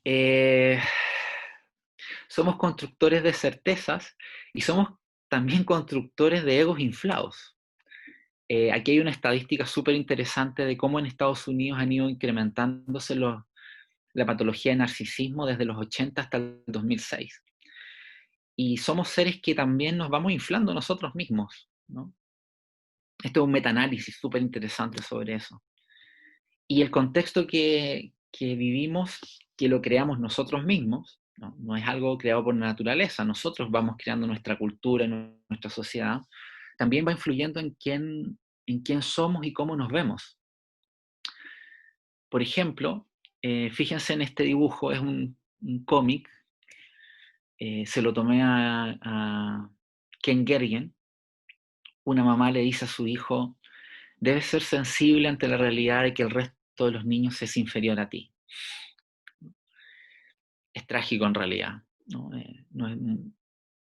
somos constructores de certezas y somos también constructores de egos inflados. Aquí hay una estadística súper interesante de cómo en Estados Unidos han ido incrementándose la patología de narcisismo desde los 80 hasta el 2006. Y somos seres que también nos vamos inflando nosotros mismos, ¿no? Esto es un metaanálisis súper interesante sobre eso. Y el contexto que vivimos, que lo creamos nosotros mismos, ¿no? No es algo creado por la naturaleza, nosotros vamos creando nuestra cultura, nuestra sociedad, también va influyendo en quién somos y cómo nos vemos. Por ejemplo, fíjense en este dibujo, es un cómic, se lo tomé a Ken Gergen. Una mamá le dice a su hijo: debes ser sensible ante la realidad de que el resto de los niños es inferior a ti. Es trágico en realidad, ¿no?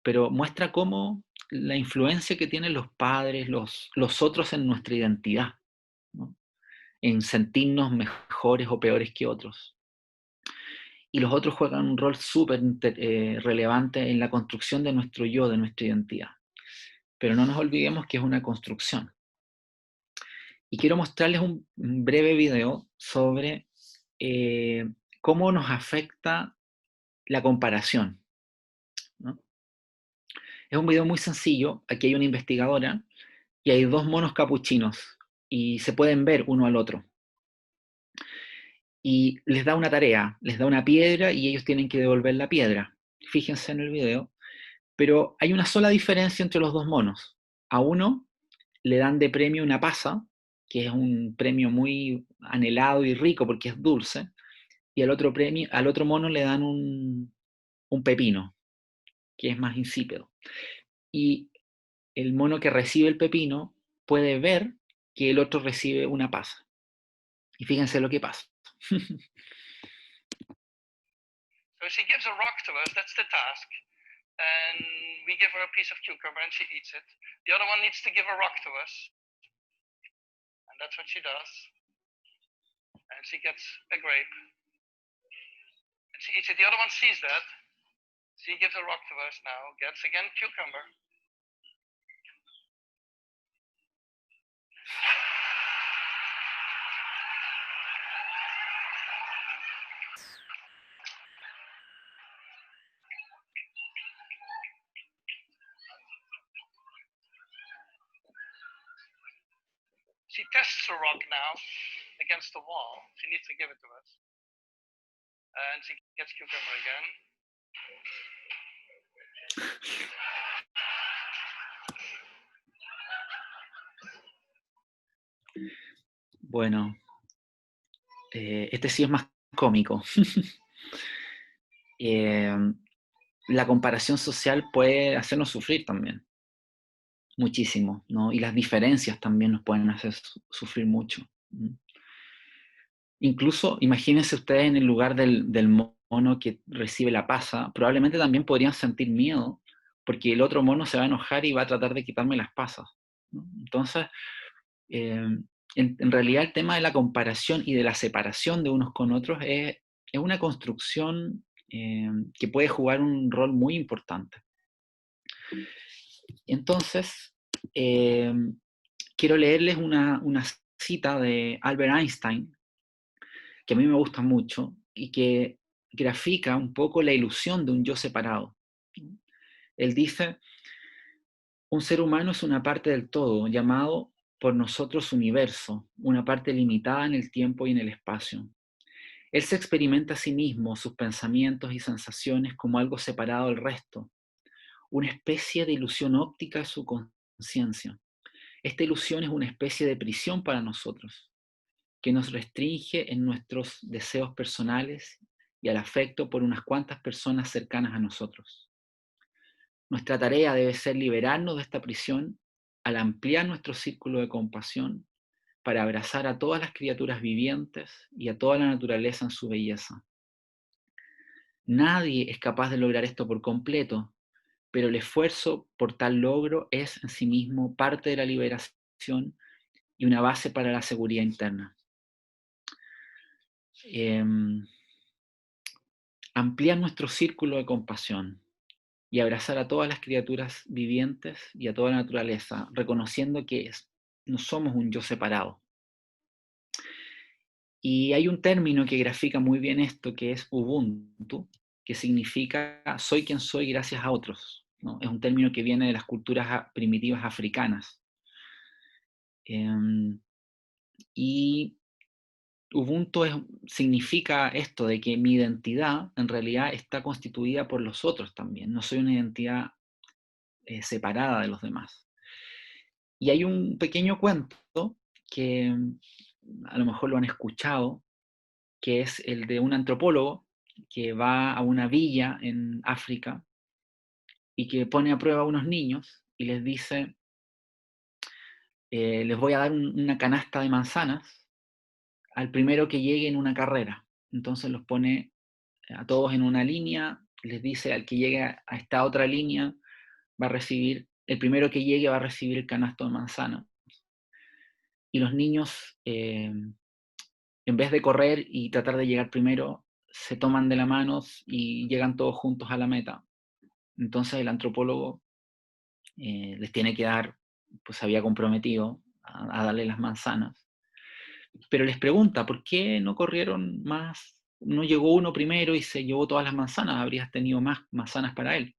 Pero muestra cómo la influencia que tienen los padres, los otros en nuestra identidad, ¿no? En sentirnos mejores o peores que otros. Y los otros juegan un rol súper relevante en la construcción de nuestro yo, de nuestra identidad. Pero no nos olvidemos que es una construcción. Y quiero mostrarles un breve video sobre cómo nos afecta la comparación, ¿no? Es un video muy sencillo. Aquí hay una investigadora y hay 2 monos capuchinos y se pueden ver uno al otro. Y les da una tarea, les da una piedra y ellos tienen que devolver la piedra. Fíjense en el video. Pero hay una sola diferencia entre los 2 monos. A uno le dan de premio una pasa, que es un premio muy anhelado y rico porque es dulce, y al otro mono le dan un pepino, que es más insípido. Y el mono que recibe el pepino puede ver que el otro recibe una pasa. Y fíjense lo que pasa. So she gives a rock to us, that's the task. And we give her a piece of cucumber and she eats it. The other one needs to give a rock to us. And that's what she does. And she gets a grape. And she eats it. The other one sees that. She gives a rock to us now, gets again cucumber. She tests the rock now against the wall. She needs to give it to us. And she gets cucumber again. Bueno, este sí es más cómico. La comparación social puede hacernos sufrir también, muchísimo, ¿no? Y las diferencias también nos pueden hacer sufrir mucho. Incluso, imagínense ustedes en el lugar del mono que recibe la pasa, probablemente también podrían sentir miedo, porque el otro mono se va a enojar y va a tratar de quitarme las pasas, ¿no? Entonces, en realidad el tema de la comparación y de la separación de unos con otros es una construcción que puede jugar un rol muy importante. Entonces, quiero leerles una cita de Albert Einstein, que a mí me gusta mucho, y que grafica un poco la ilusión de un yo separado. Él dice: un ser humano es una parte del todo, llamado por nosotros universo, una parte limitada en el tiempo y en el espacio. Él se experimenta a sí mismo, sus pensamientos y sensaciones como algo separado del resto, una especie de ilusión óptica de su conciencia. Esta ilusión es una especie de prisión para nosotros, que nos restringe en nuestros deseos personales y al afecto por unas cuantas personas cercanas a nosotros. Nuestra tarea debe ser liberarnos de esta prisión al ampliar nuestro círculo de compasión para abrazar a todas las criaturas vivientes y a toda la naturaleza en su belleza. Nadie es capaz de lograr esto por completo, pero el esfuerzo por tal logro es en sí mismo parte de la liberación y una base para la seguridad interna. Ampliar nuestro círculo de compasión y abrazar a todas las criaturas vivientes y a toda la naturaleza, reconociendo que no somos un yo separado. Y hay un término que grafica muy bien esto, que es Ubuntu, que significa soy quien soy gracias a otros, ¿no? Es un término que viene de las culturas primitivas africanas. Y Ubuntu significa esto, de que mi identidad en realidad está constituida por los otros también. No soy una identidad separada de los demás. Y hay un pequeño cuento que a lo mejor lo han escuchado, que es el de un antropólogo que va a una villa en África y que pone a prueba a unos niños y les dice, les voy a dar una canasta de manzanas al primero que llegue en una carrera. Entonces los pone a todos en una línea, les dice al que llegue a esta otra línea va a recibir, el primero que llegue va a recibir el canasto de manzana. Y los niños, en vez de correr y tratar de llegar primero, se toman de la mano y llegan todos juntos a la meta. Entonces el antropólogo les tiene que dar, pues había comprometido a darle las manzanas, pero les pregunta, ¿por qué no corrieron más? No llegó uno primero y se llevó todas las manzanas, habrías tenido más manzanas para él.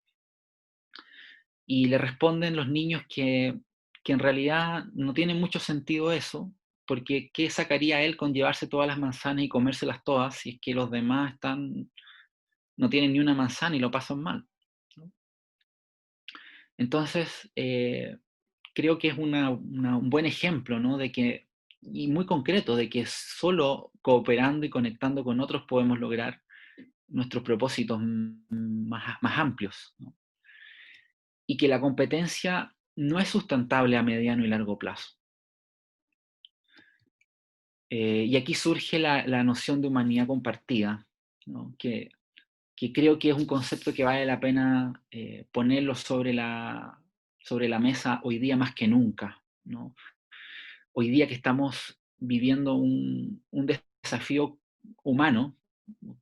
Y le responden los niños que en realidad no tiene mucho sentido eso, porque ¿qué sacaría él con llevarse todas las manzanas y comérselas todas si es que los demás no tienen ni una manzana y lo pasan mal? ¿No? Entonces, creo que es un buen ejemplo, ¿no? De que, y muy concreto, de que solo cooperando y conectando con otros podemos lograr nuestros propósitos más amplios, ¿no? Y que la competencia no es sustentable a mediano y largo plazo. Y aquí surge la noción de humanidad compartida, ¿no? que creo que es un concepto que vale la pena ponerlo sobre la mesa hoy día más que nunca, ¿no? Hoy día que estamos viviendo un desafío humano,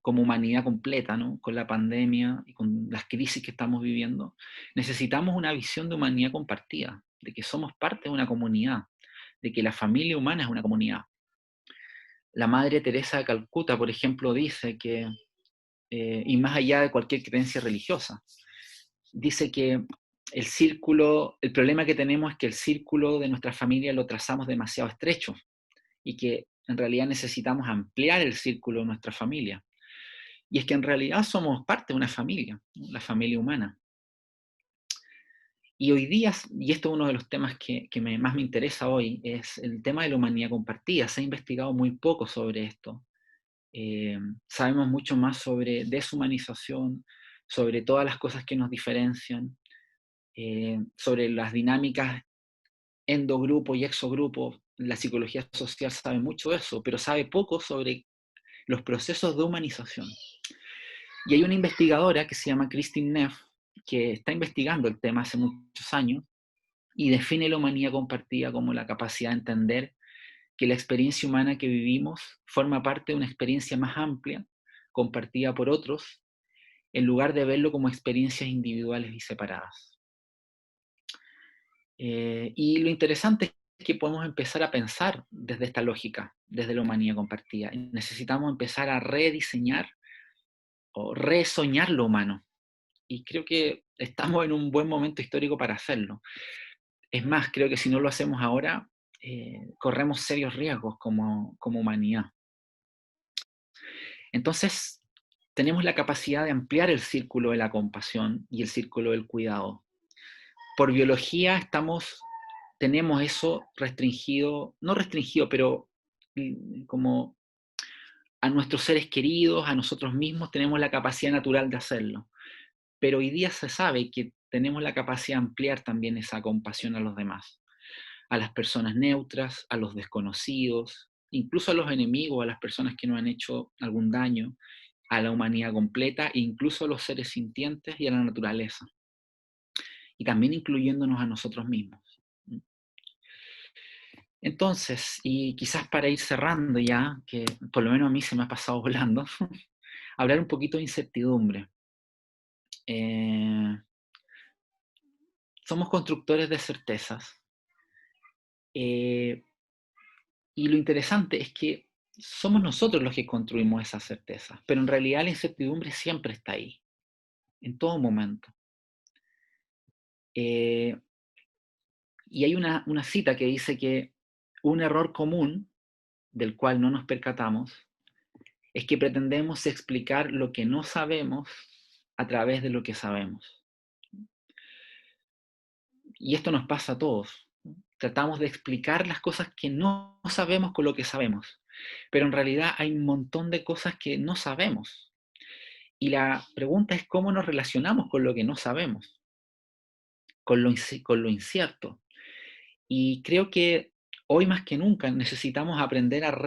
como humanidad completa, ¿no? Con la pandemia y con las crisis que estamos viviendo, necesitamos una visión de humanidad compartida, de que somos parte de una comunidad, de que la familia humana es una comunidad. La Madre Teresa de Calcuta, por ejemplo, dice que, y más allá de cualquier creencia religiosa, dice que el problema que tenemos es que el círculo de nuestra familia lo trazamos demasiado estrecho y que en realidad necesitamos ampliar el círculo de nuestra familia. Y es que en realidad somos parte de una familia, ¿no? La familia humana. Y hoy día, y esto es uno de los temas que más me interesa hoy, es el tema de la humanidad compartida. Se ha investigado muy poco sobre esto. Sabemos mucho más sobre deshumanización, sobre todas las cosas que nos diferencian, sobre las dinámicas endogrupo y exogrupo. La psicología social sabe mucho de eso, pero sabe poco sobre los procesos de humanización. Y hay una investigadora que se llama Christine Neff, que está investigando el tema hace muchos años, y define la humanidad compartida como la capacidad de entender que la experiencia humana que vivimos forma parte de una experiencia más amplia, compartida por otros, en lugar de verlo como experiencias individuales y separadas. Y lo interesante es que podemos empezar a pensar desde esta lógica, desde la humanidad compartida. Necesitamos empezar a rediseñar o resoñar lo humano. Y creo que estamos en un buen momento histórico para hacerlo. Es más, creo que si no lo hacemos ahora, corremos serios riesgos como humanidad. Entonces, tenemos la capacidad de ampliar el círculo de la compasión y el círculo del cuidado. Por biología tenemos eso restringido, no restringido, pero como a nuestros seres queridos, a nosotros mismos, tenemos la capacidad natural de hacerlo. Pero hoy día se sabe que tenemos la capacidad de ampliar también esa compasión a los demás, a las personas neutras, a los desconocidos, incluso a los enemigos, a las personas que nos han hecho algún daño, a la humanidad completa, e incluso a los seres sintientes y a la naturaleza. Y también incluyéndonos a nosotros mismos. Entonces, y quizás para ir cerrando ya, que por lo menos a mí se me ha pasado volando, hablar un poquito de incertidumbre. Somos constructores de certezas. Y lo interesante es que somos nosotros los que construimos esas certezas, pero en realidad la incertidumbre siempre está ahí, en todo momento. Y hay una cita que dice que un error común, del cual no nos percatamos, es que pretendemos explicar lo que no sabemos a través de lo que sabemos. Y esto nos pasa a todos. Tratamos de explicar las cosas que no sabemos con lo que sabemos, pero en realidad hay un montón de cosas que no sabemos. Y la pregunta es cómo nos relacionamos con lo que no sabemos, con lo incierto. Y creo que hoy más que nunca necesitamos aprender a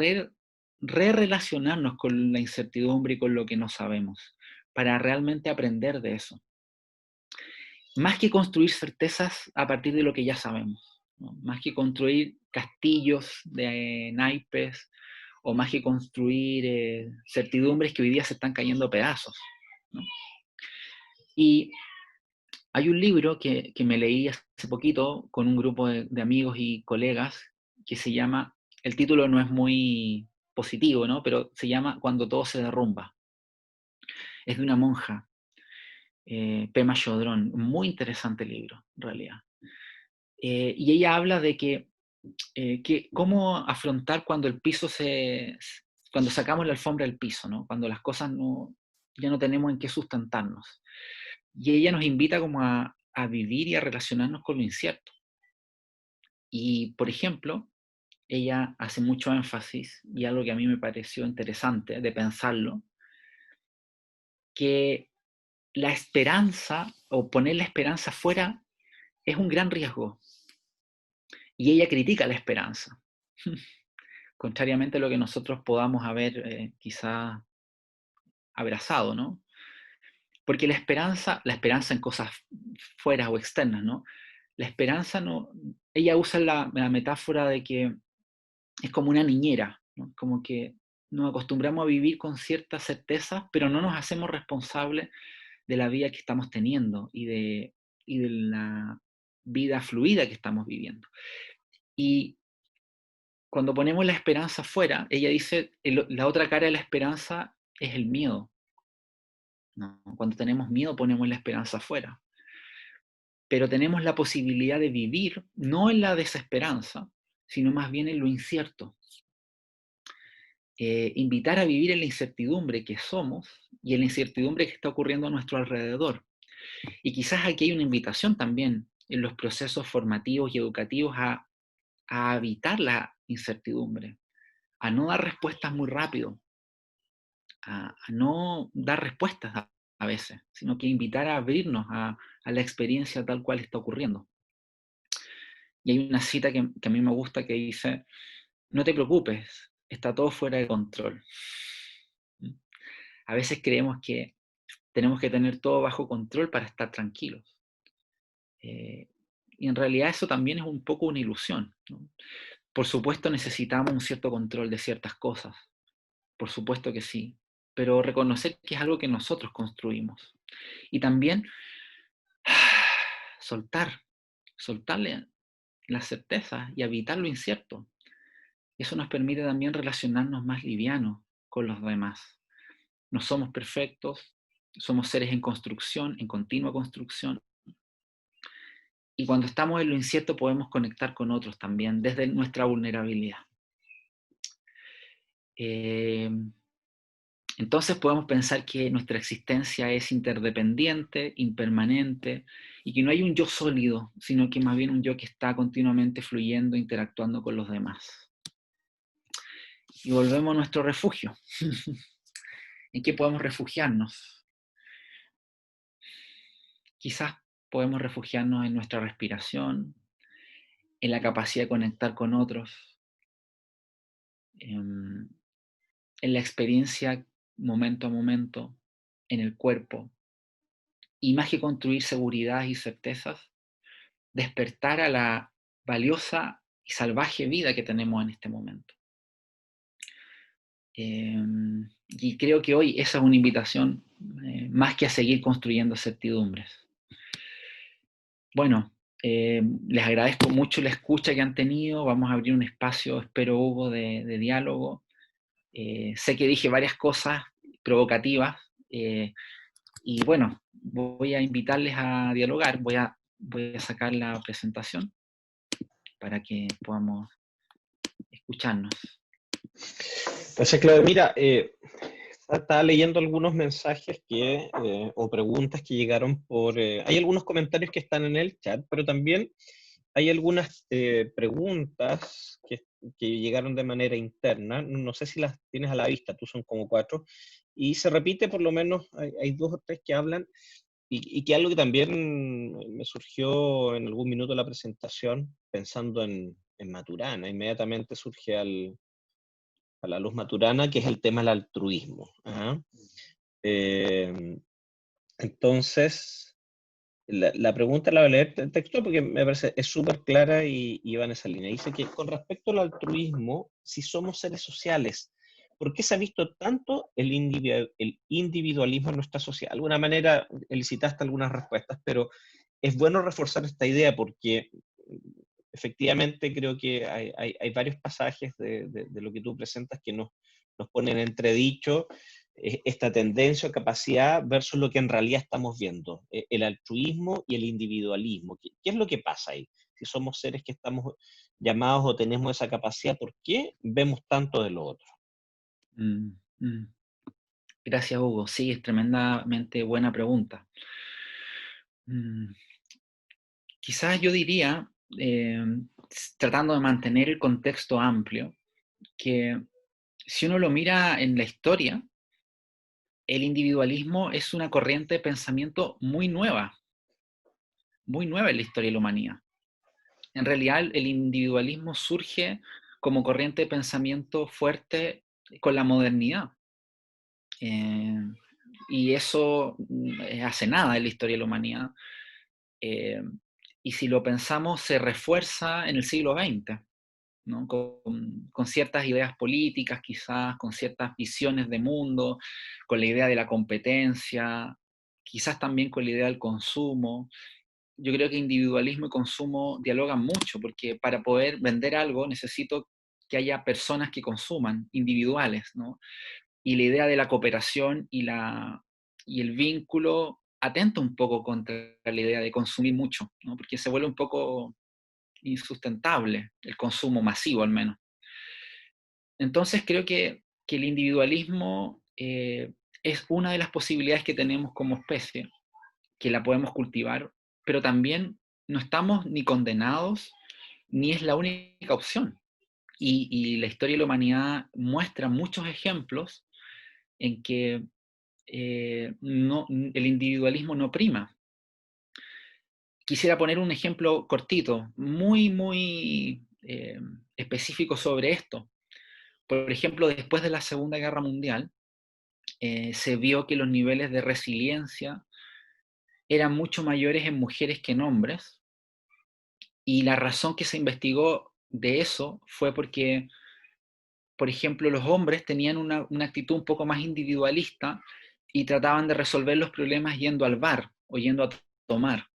relacionarnos con la incertidumbre y con lo que no sabemos, para realmente aprender de eso. Más que construir certezas a partir de lo que ya sabemos, ¿no? Más que construir castillos de naipes, o más que construir certidumbres que hoy día se están cayendo a pedazos, ¿no? Y hay un libro que me leí hace poquito con un grupo de amigos y colegas que se llama, el título no es muy positivo, ¿no? Pero se llama Cuando todo se derrumba. Es de una monja, Pema Chodron, muy interesante libro, en realidad. Y ella habla de que cómo afrontar cuando cuando sacamos la alfombra del piso, ¿no? Cuando las cosas ya no tenemos en qué sustentarnos. Y ella nos invita como a vivir y a relacionarnos con lo incierto. Y, por ejemplo, ella hace mucho énfasis, y algo que a mí me pareció interesante de pensarlo, que la esperanza, o poner la esperanza fuera, es un gran riesgo. Y ella critica la esperanza. Contrariamente a lo que nosotros podamos haber quizá abrazado, ¿no? Porque la esperanza en cosas fuera o externas, ¿no? La esperanza no, ella usa la metáfora de que es como una niñera, ¿no? Como que nos acostumbramos a vivir con ciertas certezas, pero no nos hacemos responsables de la vida que estamos teniendo y de la vida fluida que estamos viviendo. Y cuando ponemos la esperanza fuera, ella dice, la otra cara de la esperanza es el miedo, ¿no? Cuando tenemos miedo ponemos la esperanza fuera. Pero tenemos la posibilidad de vivir no en la desesperanza, sino más bien en lo incierto. Invitar a vivir en la incertidumbre que somos y en la incertidumbre que está ocurriendo a nuestro alrededor. Y quizás aquí hay una invitación también en los procesos formativos y educativos a evitar la incertidumbre, a no dar respuestas muy rápido, a no dar respuestas a veces, sino que invitar a abrirnos a la experiencia tal cual está ocurriendo. Y hay una cita que a mí me gusta que dice, no te preocupes, está todo fuera de control. A veces creemos que tenemos que tener todo bajo control para estar tranquilos. Y en realidad eso también es un poco una ilusión, ¿no? Por supuesto necesitamos un cierto control de ciertas cosas, por supuesto que sí, pero reconocer que es algo que nosotros construimos. Y también soltarle las certezas y evitar lo incierto. Eso nos permite también relacionarnos más livianos con los demás. No somos perfectos, somos seres en construcción, en continua construcción. Y cuando estamos en lo incierto podemos conectar con otros también, desde nuestra vulnerabilidad. Entonces podemos pensar que nuestra existencia es interdependiente, impermanente, y que no hay un yo sólido, sino que más bien un yo que está continuamente fluyendo, interactuando con los demás. Y volvemos a nuestro refugio. ¿En qué podemos refugiarnos? Quizás podemos refugiarnos en nuestra respiración, en la capacidad de conectar con otros, en la experiencia momento a momento, en el cuerpo. Y más que construir seguridad y certezas, despertar a la valiosa y salvaje vida que tenemos en este momento. Y creo que hoy esa es una invitación más que a seguir construyendo certidumbres. Bueno, les agradezco mucho la escucha que han tenido. Vamos a abrir un espacio, espero, Hugo, de diálogo. Sé que dije varias cosas provocativas y bueno, voy a invitarles a dialogar. Voy a sacar la presentación para que podamos escucharnos. Gracias, Claudio. Mira, estaba leyendo algunos mensajes o preguntas que llegaron hay algunos comentarios que están en el chat, pero también hay algunas preguntas que llegaron de manera interna. No sé si las tienes a la vista, tú son como 4. Y se repite, por lo menos, hay 2 o 3 que hablan, y que algo que también me surgió en algún minuto de la presentación, pensando en Maturana. Inmediatamente surge a la luz Maturana, que es el tema del altruismo. Entonces, la pregunta la voy a leer el texto porque me parece es súper clara y va en esa línea. Dice que con respecto al altruismo, si somos seres sociales, ¿por qué se ha visto tanto el individualismo en nuestra sociedad? De alguna manera elicitaste algunas respuestas, pero es bueno reforzar esta idea porque efectivamente creo que hay varios pasajes de lo que tú presentas que nos ponen en entredicho esta tendencia o capacidad versus lo que en realidad estamos viendo, el altruismo y el individualismo. ¿Qué es lo que pasa ahí? Si somos seres que estamos llamados o tenemos esa capacidad, ¿por qué vemos tanto de lo otro? Gracias, Hugo. Sí, es tremendamente buena pregunta. Quizás yo diría, tratando de mantener el contexto amplio, que si uno lo mira en la historia, el individualismo es una corriente de pensamiento muy nueva en la historia de la humanidad. En realidad, el individualismo surge como corriente de pensamiento fuerte con la modernidad. Y eso hace nada en la historia de la humanidad. Y si lo pensamos, se refuerza en el siglo XX, ¿no? Con ciertas ideas políticas, quizás, con ciertas visiones de mundo, con la idea de la competencia, quizás también con la idea del consumo. Yo creo que individualismo y consumo dialogan mucho, porque para poder vender algo necesito que haya personas que consuman, individuales, ¿no? Y la idea de la cooperación y el vínculo atenta un poco contra la idea de consumir mucho, ¿no? Porque se vuelve un poco insustentable el consumo masivo al menos. Entonces creo que el individualismo es una de las posibilidades que tenemos como especie, que la podemos cultivar, pero también no estamos ni condenados, ni es la única opción. Y la historia de la humanidad muestra muchos ejemplos en que el individualismo no prima. Quisiera poner un ejemplo cortito, muy específico sobre esto. Por ejemplo, después de la Segunda Guerra Mundial, se vio que los niveles de resiliencia eran mucho mayores en mujeres que en hombres, y la razón que se investigó de eso fue porque, por ejemplo, los hombres tenían una actitud un poco más individualista y trataban de resolver los problemas yendo al bar o yendo a tomar.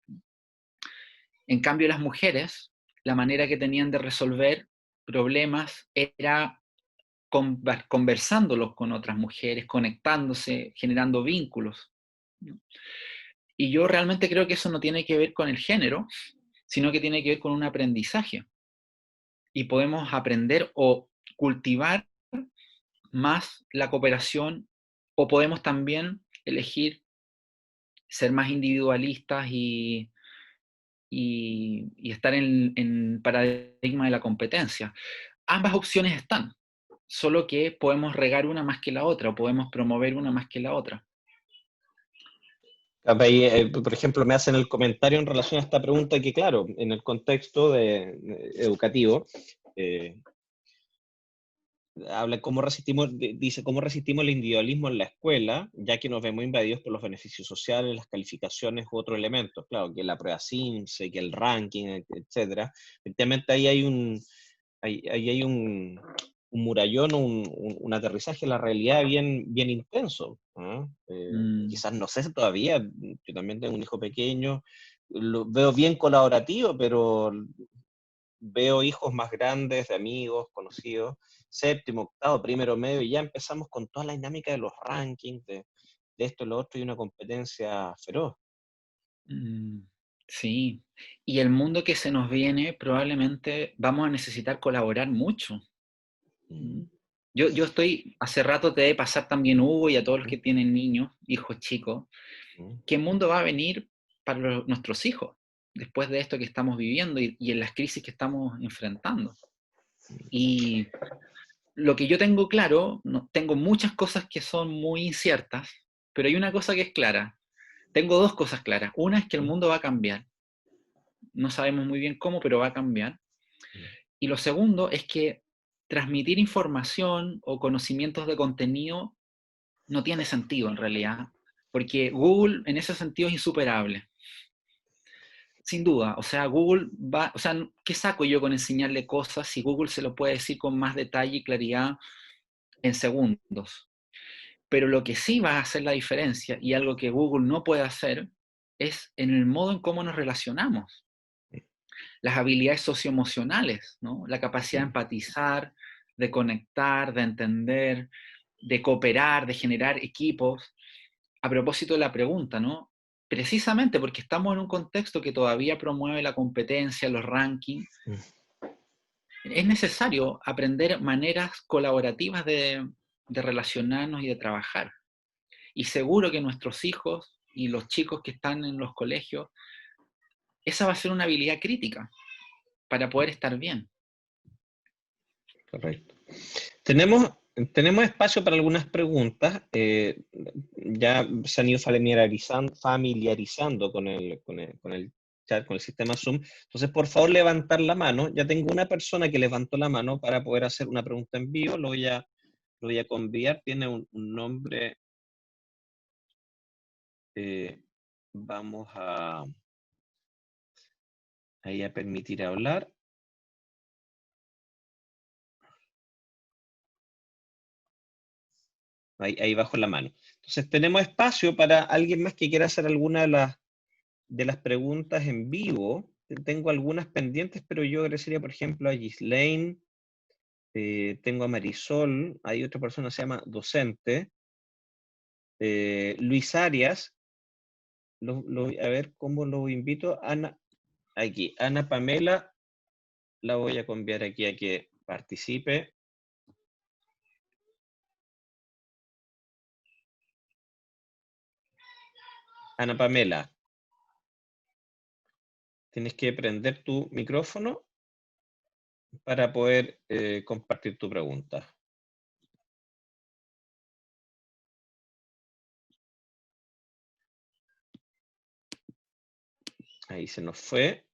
En cambio, las mujeres, la manera que tenían de resolver problemas era conversándolos con otras mujeres, conectándose, generando vínculos. Y yo realmente creo que eso no tiene que ver con el género, sino que tiene que ver con un aprendizaje. Y podemos aprender o cultivar más la cooperación, o podemos también elegir ser más individualistas y estar en paradigma de la competencia. Ambas opciones están, solo que podemos regar una más que la otra, o podemos promover una más que la otra. Por ejemplo, me hacen el comentario en relación a esta pregunta que, claro, en el contexto educativo, habla cómo resistimos, dice cómo resistimos el individualismo en la escuela, ya que nos vemos invadidos por los beneficios sociales, las calificaciones u otros elementos. Claro, que la prueba SIMSE, que el ranking, etcétera. Efectivamente, ahí hay un murallón, un aterrizaje a la realidad bien intenso. Quizás no sé todavía, yo también tengo un hijo pequeño, lo veo bien colaborativo, pero veo hijos más grandes, de amigos, conocidos, séptimo, octavo, primero, medio, y ya empezamos con toda la dinámica de los rankings, de esto, lo otro, y una competencia feroz. Sí, y el mundo que se nos viene, probablemente vamos a necesitar colaborar mucho. Yo estoy, hace rato te debe pasar también, Hugo, y a todos los que tienen niños, hijos chicos, ¿qué mundo va a venir para nuestros hijos después de esto que estamos viviendo y en las crisis que estamos enfrentando? Y lo que yo tengo claro, tengo muchas cosas que son muy inciertas, pero hay una cosa que es clara. Tengo dos cosas claras. Una es que el mundo va a cambiar. No sabemos muy bien cómo, pero va a cambiar. Y lo segundo es que transmitir información o conocimientos de contenido no tiene sentido en realidad, porque Google en ese sentido es insuperable. Sin duda, o sea, Google va, o sea, ¿qué saco yo con enseñarle cosas si Google se lo puede decir con más detalle y claridad en segundos? Pero lo que sí va a hacer la diferencia, y algo que Google no puede hacer, es en el modo en cómo nos relacionamos. Las habilidades socioemocionales, ¿no? La capacidad de empatizar, de conectar, de entender, de cooperar, de generar equipos. A propósito de la pregunta, ¿no? Precisamente porque estamos en un contexto que todavía promueve la competencia, los rankings, es necesario aprender maneras colaborativas de relacionarnos y de trabajar. Y seguro que nuestros hijos y los chicos que están en los colegios, esa va a ser una habilidad crítica para poder estar bien. Correcto. Tenemos espacio para algunas preguntas. Ya se han ido familiarizando con el chat, con el sistema Zoom. Entonces, por favor, levantar la mano. Ya tengo una persona que levantó la mano para poder hacer una pregunta en vivo. Lo voy a convidar. Tiene un nombre. Vamos ahí a permitir hablar. Ahí bajo la mano. Entonces, tenemos espacio para alguien más que quiera hacer alguna de las preguntas en vivo. Tengo algunas pendientes, pero yo agradecería, por ejemplo, a Ghislaine, tengo a Marisol, hay otra persona que se llama Docente, Luis Arias, a ver cómo lo invito, Ana Pamela, la voy a conviar aquí a que participe. Ana Pamela, tienes que prender tu micrófono para poder compartir tu pregunta. Ahí se nos fue.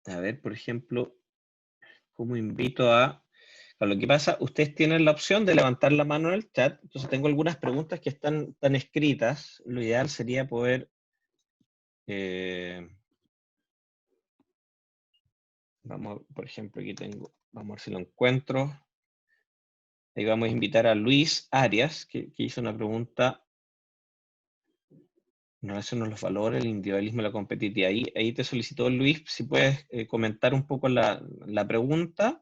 A ver, por ejemplo, ¿cómo invito a lo que pasa? Ustedes tienen la opción de levantar la mano en el chat. Entonces tengo algunas preguntas que están escritas. Lo ideal sería poder... vamos, por ejemplo, aquí tengo... Vamos a ver si lo encuentro. Ahí vamos a invitar a Luis Arias, que hizo una pregunta en relación a los valores, el individualismo y la competitividad. Ahí te solicitó, Luis, si puedes comentar un poco la pregunta.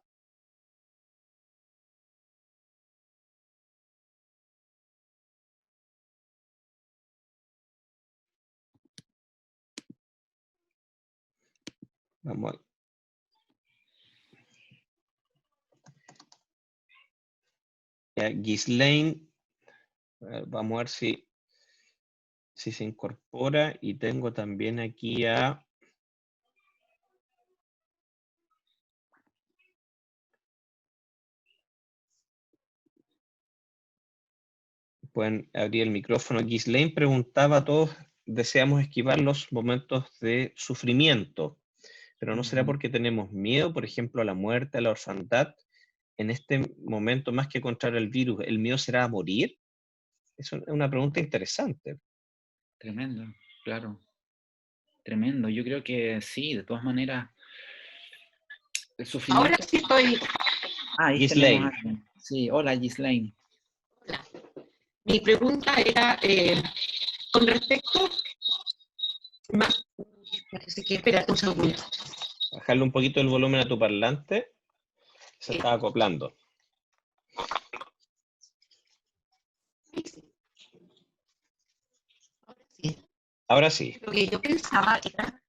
Vamos a Ghislaine, vamos a ver si se incorpora, y tengo también aquí a... Pueden abrir el micrófono. Ghislaine preguntaba a todos, deseamos esquivar los momentos de sufrimiento, pero ¿no será porque tenemos miedo, por ejemplo, a la muerte, a la orfandad? En este momento, más que contra el virus, ¿el miedo será a morir? Es una pregunta interesante. Tremendo, claro. Tremendo. Yo creo que sí, de todas maneras, el sufrimiento... Ahora sí estoy... Ahí Ghislaine. tenemos a alguien. Sí, hola Ghislaine. Hola. Mi pregunta era con respecto... Parece que... Espérate un segundo. Bajarle un poquito el volumen a tu parlante. Se está acoplando. Ahora sí. Lo que yo pensaba era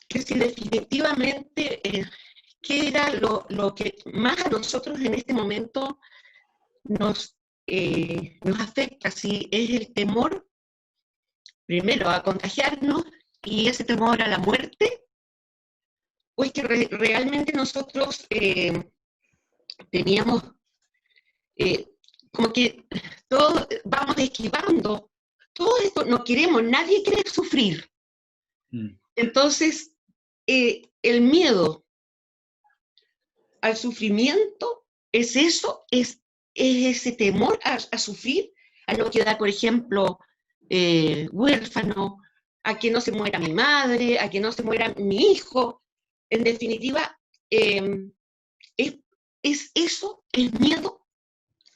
que si definitivamente qué era lo que más a nosotros en este momento nos afecta, si es el temor primero a contagiarnos y ese temor a la muerte, o es que realmente nosotros teníamos como que todos vamos esquivando, todo esto no queremos, nadie quiere sufrir. Entonces, el miedo al sufrimiento es eso, es ese temor a sufrir, a no quedar, por ejemplo, huérfano, a que no se muera mi madre, a que no se muera mi hijo. En definitiva, es eso, el miedo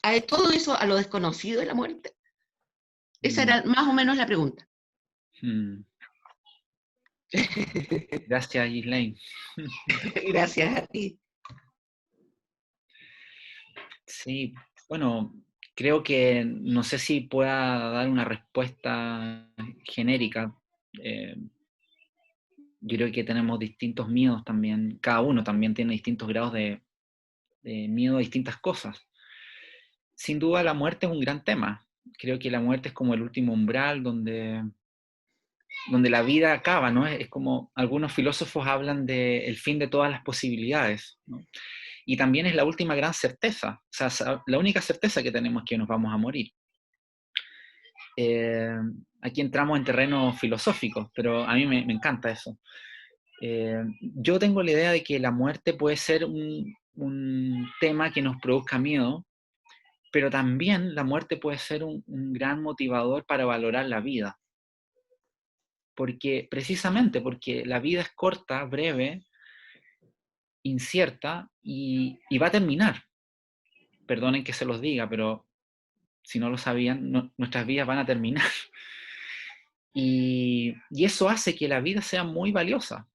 a todo eso, a lo desconocido de la muerte. Esa era más o menos la pregunta. Gracias, Ghislaine. Gracias a ti. Sí, bueno, creo que no sé si pueda dar una respuesta genérica. Yo creo que tenemos distintos miedos también, cada uno también tiene distintos grados de miedo a distintas cosas. Sin duda la muerte es un gran tema. Creo que la muerte es como el último umbral donde la vida acaba, ¿no? Es como algunos filósofos hablan del fin de todas las posibilidades, ¿no? Y también es la última gran certeza, o sea, la única certeza que tenemos es que nos vamos a morir. Aquí entramos en terreno filosófico, pero a mí me encanta eso. Yo tengo la idea de que la muerte puede ser un tema que nos produzca miedo, pero también la muerte puede ser un gran motivador para valorar la vida. Precisamente porque la vida es corta, breve, incierta y va a terminar. Perdonen que se los diga, pero si no lo sabían, nuestras vidas van a terminar. Y eso hace que la vida sea muy valiosa,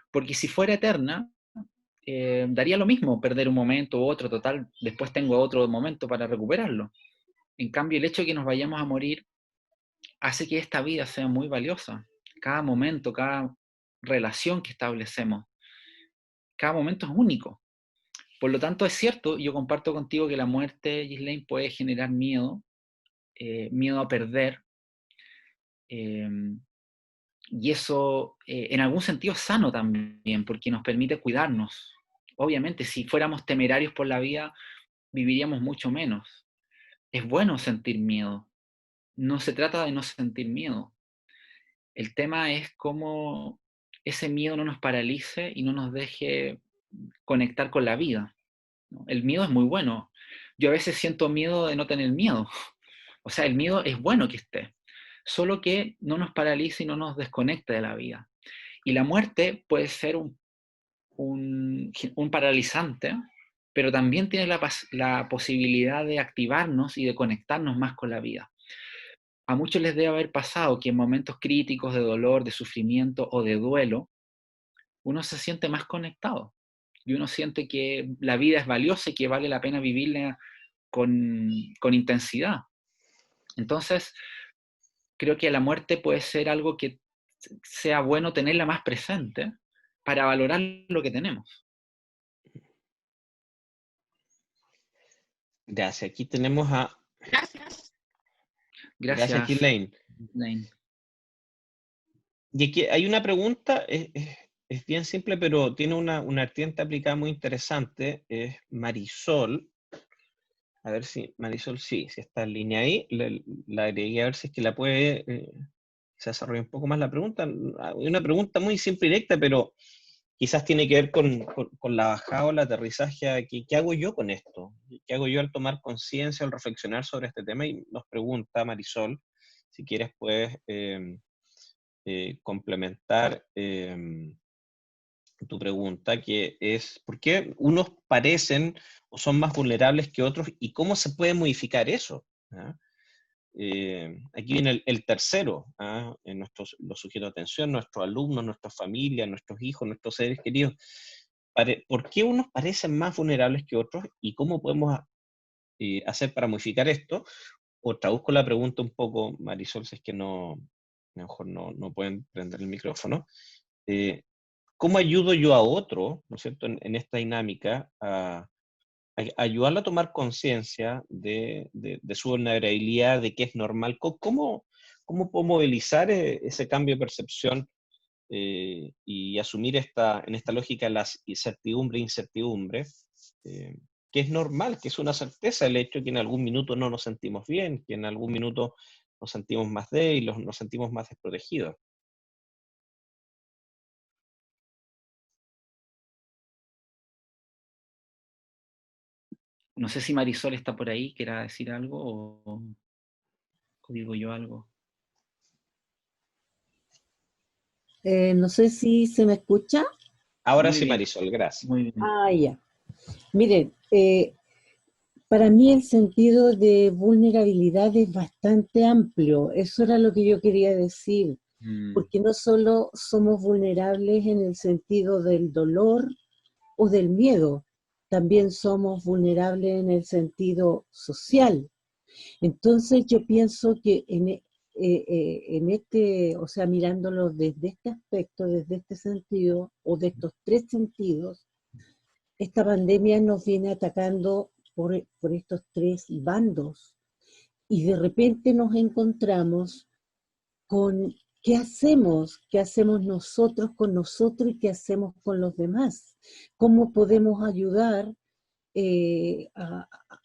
porque si fuera eterna, daría lo mismo perder un momento u otro, total, después tengo otro momento para recuperarlo. En cambio, el hecho de que nos vayamos a morir hace que esta vida sea muy valiosa. Cada momento, cada relación que establecemos, cada momento es único. Por lo tanto, es cierto, yo comparto contigo que la muerte, Ghislaine, puede generar miedo, miedo a perder, y eso en algún sentido es sano también, porque nos permite cuidarnos. Obviamente, si fuéramos temerarios por la vida, viviríamos mucho menos. Es bueno sentir miedo. No se trata de no sentir miedo. El tema es cómo ese miedo no nos paralice y no nos deje conectar con la vida, ¿no? El miedo es muy bueno. Yo a veces siento miedo de no tener miedo. O sea, el miedo es bueno que esté, solo que no nos paralice y no nos desconecte de la vida. Y la muerte puede ser un paralizante, pero también tiene la posibilidad de activarnos y de conectarnos más con la vida. A muchos les debe haber pasado que en momentos críticos de dolor, de sufrimiento o de duelo, uno se siente más conectado y uno siente que la vida es valiosa y que vale la pena vivirla con intensidad. Entonces, creo que la muerte puede ser algo que sea bueno tenerla más presente para valorar lo que tenemos. Gracias. Aquí tenemos a... Gracias. Gracias, Gracias, Ghislaine. Lane. Y aquí hay una pregunta, es bien simple, pero tiene una artiente aplicada muy interesante. Es Marisol. A ver si Marisol sí está en línea ahí. La agregué a ver si es que la puede... se desarrolla un poco más la pregunta. Hay una pregunta muy simple y directa, pero quizás tiene que ver con la bajada o el aterrizaje a ¿qué hago yo con esto? ¿Qué hago yo al tomar conciencia, al reflexionar sobre este tema? Y nos pregunta Marisol, si quieres puedes complementar tu pregunta, que es ¿por qué unos parecen o son más vulnerables que otros y cómo se puede modificar eso? ¿Ah? Aquí viene el tercero, en los sujetos de atención, nuestros alumnos, nuestras familias, nuestros hijos, nuestros seres queridos. ¿Por qué unos parecen más vulnerables que otros y cómo podemos hacer para modificar esto? O traduzco la pregunta un poco, Marisol, si es que no, a lo mejor no pueden prender el micrófono. ¿Cómo ayudo yo a otro, ¿no es cierto?, en esta dinámica a ayudarlo a tomar conciencia de su vulnerabilidad, de que es normal? ¿Cómo puedo movilizar ese cambio de percepción y asumir en esta lógica las incertidumbre e incertidumbre? Que es normal, que es una certeza el hecho que en algún minuto no nos sentimos bien, que en algún minuto nos sentimos más débiles, nos sentimos más desprotegidos. No sé si Marisol está por ahí, quiera decir algo o digo yo algo. No sé si se me escucha. Ahora Muy sí, bien, Marisol, gracias. muy bien. Ah, ya. Miren, para mí el sentido de vulnerabilidad es bastante amplio. Eso era lo que yo quería decir. Porque no solo somos vulnerables en el sentido del dolor o del miedo, también somos vulnerables en el sentido social. Entonces yo pienso que en este, o sea, mirándolo desde este aspecto, desde este sentido, o de estos tres sentidos, esta pandemia nos viene atacando por estos tres bandos. Y de repente nos encontramos con qué hacemos nosotros con nosotros y qué hacemos con los demás, cómo podemos ayudar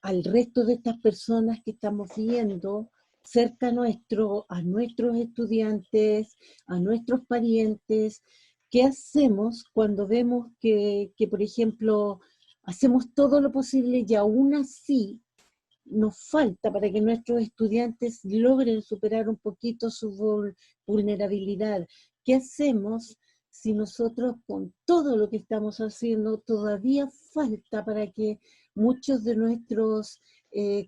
al resto de estas personas que estamos viendo cerca nuestro, a nuestros estudiantes, a nuestros parientes. ¿Qué hacemos cuando vemos que, por ejemplo, hacemos todo lo posible y aún así nos falta para que nuestros estudiantes logren superar un poquito su vulnerabilidad? ¿Qué hacemos si nosotros con todo lo que estamos haciendo todavía falta para que muchos de nuestros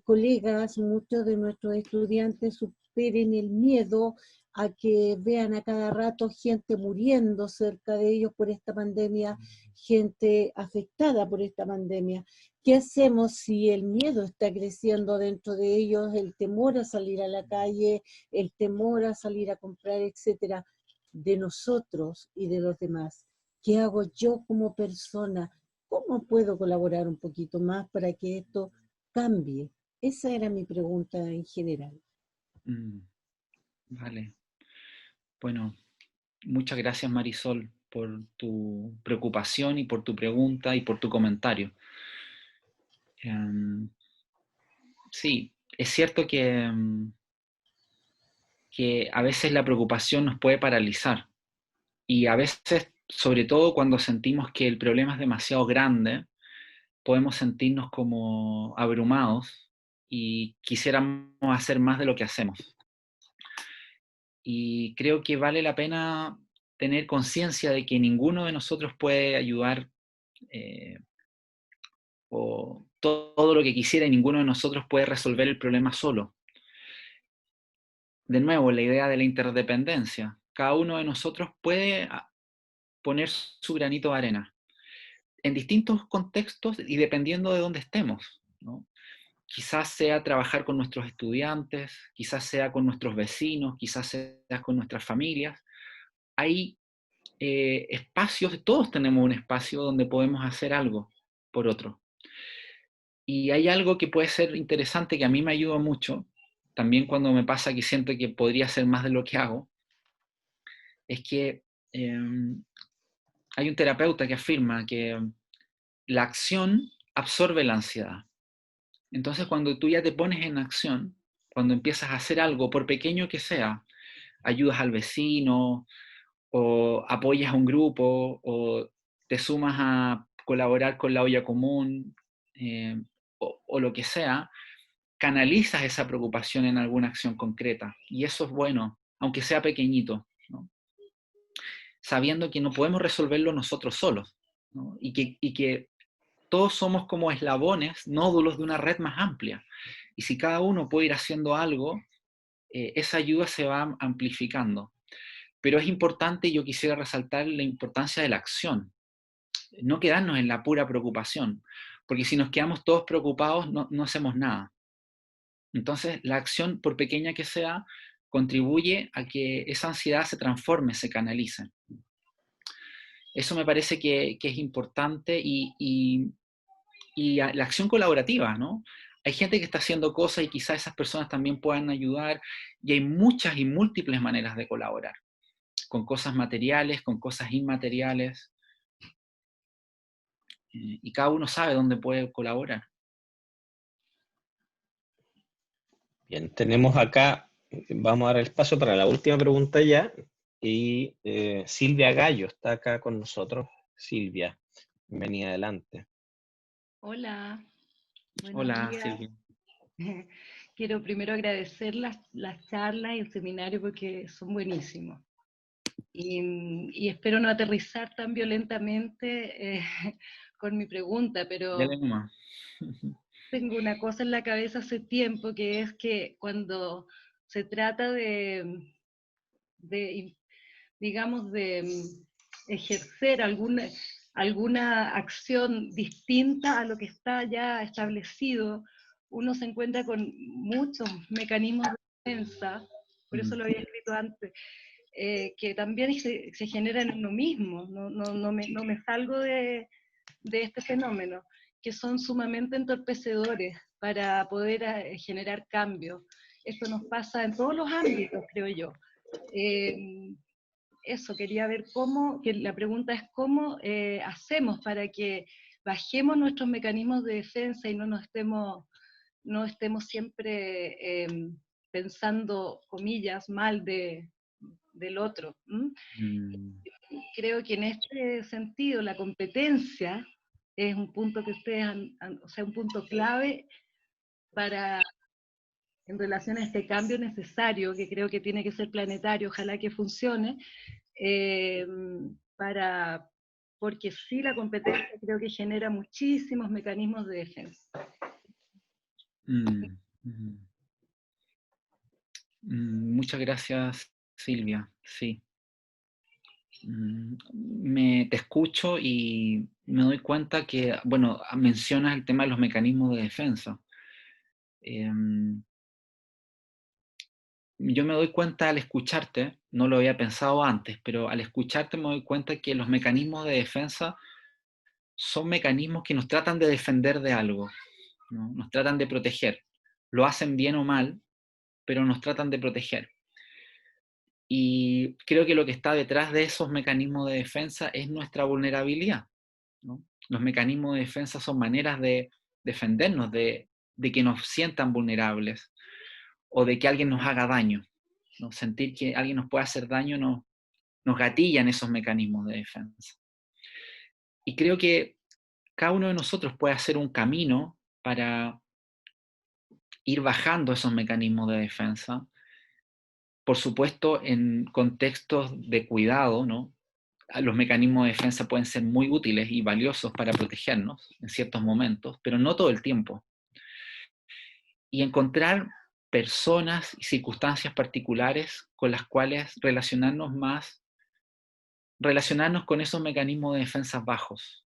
colegas, muchos de nuestros estudiantes superen el miedo a que vean a cada rato gente muriendo cerca de ellos por esta pandemia, gente afectada por esta pandemia? ¿Qué hacemos si el miedo está creciendo dentro de ellos, el temor a salir a la calle, el temor a salir a comprar, etcétera, de nosotros y de los demás? ¿Qué hago yo como persona? ¿cómo puedo colaborar un poquito más para que esto cambie? Esa era mi pregunta en general. Vale. Bueno, muchas gracias, Marisol, por tu preocupación y por tu pregunta y por tu comentario. Sí, es cierto que a veces la preocupación nos puede paralizar y a veces, sobre todo cuando sentimos que el problema es demasiado grande, podemos sentirnos como abrumados y quisiéramos hacer más de lo que hacemos. Y creo que vale la pena tener conciencia de que ninguno de nosotros puede ayudar o todo lo que quisiera y ninguno de nosotros puede resolver el problema solo. De nuevo, la idea de la interdependencia. Cada uno de nosotros puede poner su granito de arena en distintos contextos y dependiendo de dónde estemos, ¿no? Quizás sea trabajar con nuestros estudiantes, quizás sea con nuestros vecinos, quizás sea con nuestras familias. Hay espacios, todos tenemos un espacio donde podemos hacer algo por otro. Y hay algo que puede ser interesante que a mí me ayuda mucho, también cuando me pasa que siento que podría hacer más de lo que hago, es que hay un terapeuta que afirma que la acción absorbe la ansiedad. Entonces, cuando tú ya te pones en acción, cuando empiezas a hacer algo, por pequeño que sea, ayudas al vecino, o apoyas a un grupo, o te sumas a colaborar con la olla común, o lo que sea, canalizas esa preocupación en alguna acción concreta. Y eso es bueno, aunque sea pequeñito, ¿no? Sabiendo que no podemos resolverlo nosotros solos, ¿no? Y que todos somos como eslabones, nódulos de una red más amplia. Y si cada uno puede ir haciendo algo, esa ayuda se va amplificando. Pero es importante, yo quisiera resaltar la importancia de la acción, no quedarnos en la pura preocupación, porque si nos quedamos todos preocupados no hacemos nada. Entonces, la acción, por pequeña que sea, contribuye a que esa ansiedad se transforme, se canalice. Eso me parece que es importante y la acción colaborativa, ¿no? Hay gente que está haciendo cosas y quizás esas personas también puedan ayudar y hay muchas y múltiples maneras de colaborar, con cosas materiales, con cosas inmateriales, y cada uno sabe dónde puede colaborar. Bien, tenemos acá, vamos a dar el espacio para la última pregunta ya, y Silvia Gallo está acá con nosotros. Silvia, bienvenida adelante. Hola, buenos Hola, días. Silvia. Quiero primero agradecer las charlas y el seminario porque son buenísimos. Y espero no aterrizar tan violentamente con mi pregunta, pero Dale nomás. tengo una cosa en la cabeza hace tiempo, que es que cuando se trata digamos, de ejercer alguna acción distinta a lo que está ya establecido, uno se encuentra con muchos mecanismos de defensa, por eso lo había escrito antes, que también se generan en uno mismo, no me salgo de este fenómeno, que son sumamente entorpecedores para poder generar cambios. Esto nos pasa en todos los ámbitos, creo yo. Eso, quería ver que la pregunta es cómo hacemos para que bajemos nuestros mecanismos de defensa y no estemos siempre pensando, comillas, mal del otro. Creo que en este sentido la competencia es un punto que ustedes o sea, un punto clave en relación a este cambio necesario, que creo que tiene que ser planetario, ojalá que funcione, eh, porque sí, la competencia creo que genera muchísimos mecanismos de defensa. Muchas gracias, Silvia. Sí. Te escucho y me doy cuenta que, bueno, mencionas el tema de los mecanismos de defensa. Yo me doy cuenta al escucharte, no lo había pensado antes, pero al escucharte me doy cuenta que los mecanismos de defensa son mecanismos que nos tratan de defender de algo, ¿no? Nos tratan de proteger. Lo hacen bien o mal, pero nos tratan de proteger. Y creo que lo que está detrás de esos mecanismos de defensa es nuestra vulnerabilidad, ¿no? Los mecanismos de defensa son maneras de defendernos, de que nos sientan vulnerables, o de que alguien nos haga daño, ¿no? Sentir que alguien nos puede hacer daño nos gatillan esos mecanismos de defensa. Y creo que cada uno de nosotros puede hacer un camino para ir bajando esos mecanismos de defensa, por supuesto en contextos de cuidado, ¿no? Los mecanismos de defensa pueden ser muy útiles y valiosos para protegernos en ciertos momentos, pero no todo el tiempo. Y encontrar personas y circunstancias particulares con las cuales relacionarnos con esos mecanismos de defensa bajos,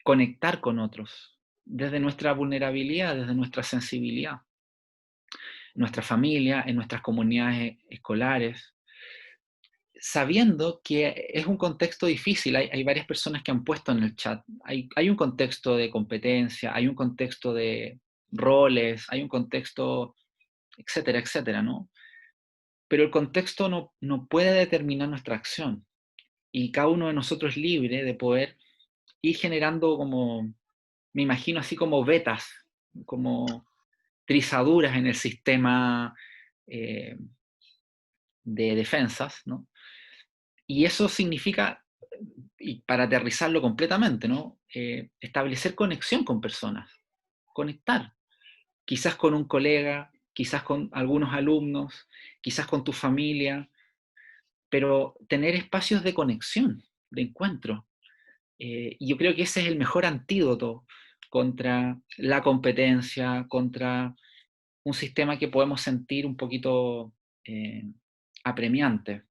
conectar con otros, desde nuestra vulnerabilidad, desde nuestra sensibilidad, en nuestra familia, en nuestras comunidades escolares, sabiendo que es un contexto difícil. Hay varias personas que han puesto en el chat, hay un contexto de competencia, hay un contexto de roles, hay un contexto, etcétera, etcétera, ¿no? Pero el contexto no puede determinar nuestra acción, y cada uno de nosotros es libre de poder ir generando, como, me imagino así, como vetas, como trizaduras en el sistema de defensas, ¿no? Y eso significa, y para aterrizarlo completamente, ¿no? Establecer conexión con personas, conectar, quizás con un colega, quizás con algunos alumnos, quizás con tu familia, pero tener espacios de conexión, de encuentro. Y yo creo que ese es el mejor antídoto contra la competencia, contra un sistema que podemos sentir un poquito apremiante.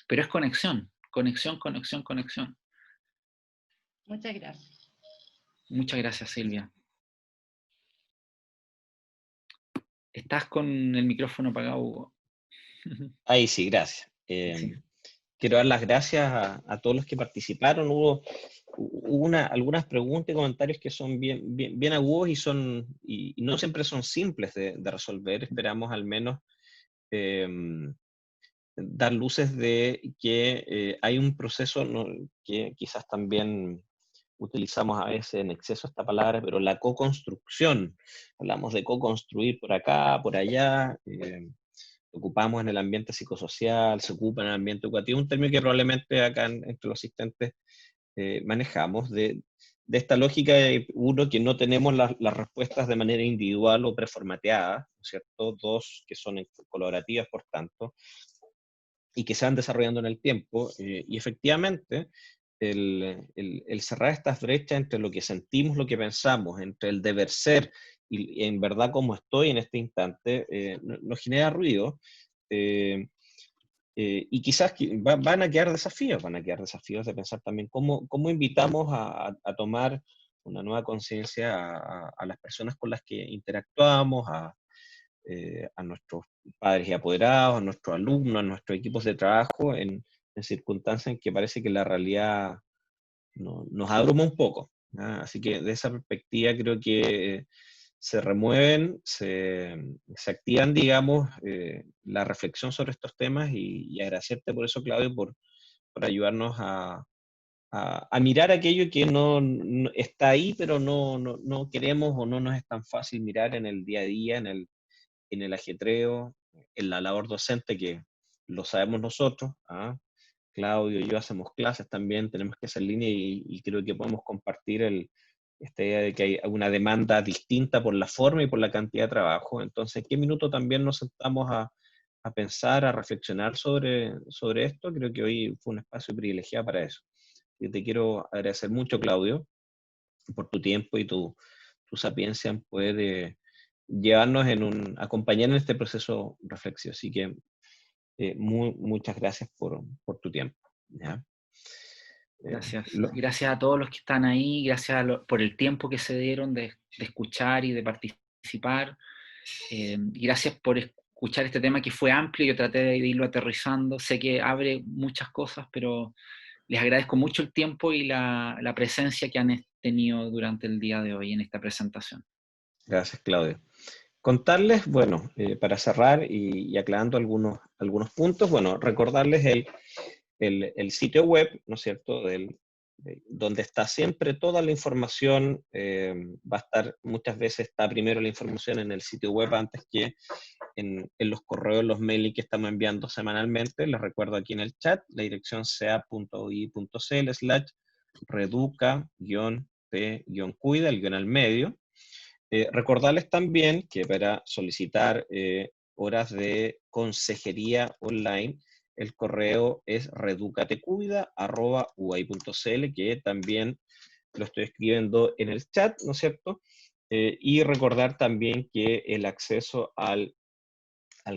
Pero es conexión, conexión, conexión, conexión. Muchas gracias. Muchas gracias, Silvia. Estás con el micrófono apagado, Hugo. Ahí sí, gracias. Sí. Quiero dar las gracias a todos los que participaron. Hubo algunas preguntas y comentarios que son bien agudos y no siempre son simples de resolver. Esperamos al menos dar luces de que hay un proceso, ¿no?, que quizás también utilizamos a veces en exceso esta palabra, pero la co-construcción. Hablamos de co-construir por acá, por allá. Ocupamos en el ambiente psicosocial, se ocupa en el ambiente educativo, un término que probablemente acá entre los asistentes manejamos, de esta lógica de, uno, que no tenemos las respuestas de manera individual o preformateada, ¿no es cierto? Dos, que son colaborativas, por tanto, y que se van desarrollando en el tiempo, y efectivamente el cerrar estas brechas entre lo que sentimos, lo que pensamos, entre el deber ser y en verdad cómo estoy en este instante, nos genera ruido, y quizás van a quedar desafíos de pensar también cómo invitamos a tomar una nueva conciencia a las personas con las que interactuamos, a nuestros padres y apoderados, a nuestros alumnos, a nuestros equipos de trabajo, en circunstancias en que parece que la realidad nos abruma un poco, ¿ah? Así que de esa perspectiva creo que se remueven, se activan, digamos, la reflexión sobre estos temas, y agradecerte por eso, Claudio, por ayudarnos a mirar aquello que no está ahí, pero no queremos o no nos es tan fácil mirar en el día a día, en el ajetreo, en la labor docente, que lo sabemos nosotros, ¿ah? Claudio y yo hacemos clases también, tenemos que hacer línea, y creo que podemos compartir esta idea de que hay una demanda distinta por la forma y por la cantidad de trabajo. Entonces, ¿en qué minuto también nos sentamos a pensar, a reflexionar sobre esto? Creo que hoy fue un espacio privilegiado para eso. Y te quiero agradecer mucho, Claudio, por tu tiempo y tu sapiencia en poder llevarnos acompañar en este proceso reflexivo. Así que muchas gracias por tu tiempo, ¿ya? Gracias. Gracias a todos los que están ahí, gracias por el tiempo que se dieron de escuchar y de participar. Y gracias por escuchar este tema que fue amplio. Yo traté de irlo aterrizando. Sé que abre muchas cosas, pero Les agradezco mucho el tiempo y la presencia que han tenido durante el día de hoy en esta presentación. Gracias, Claudio. Contarles, bueno, para cerrar y aclarando algunos puntos, bueno, recordarles el sitio web, ¿no es cierto?, donde está siempre toda la información, va a estar, muchas veces está primero la información en el sitio web antes que en los correos, los mails que estamos enviando semanalmente. Les recuerdo aquí en el chat, la dirección sea.ui.cl/reduca-p-cuida, el guión al medio. Recordarles también que para solicitar horas de consejería online, el correo es reducatecuida@uai.cl, que también lo estoy escribiendo en el chat, ¿no es cierto? Y recordar también que el acceso al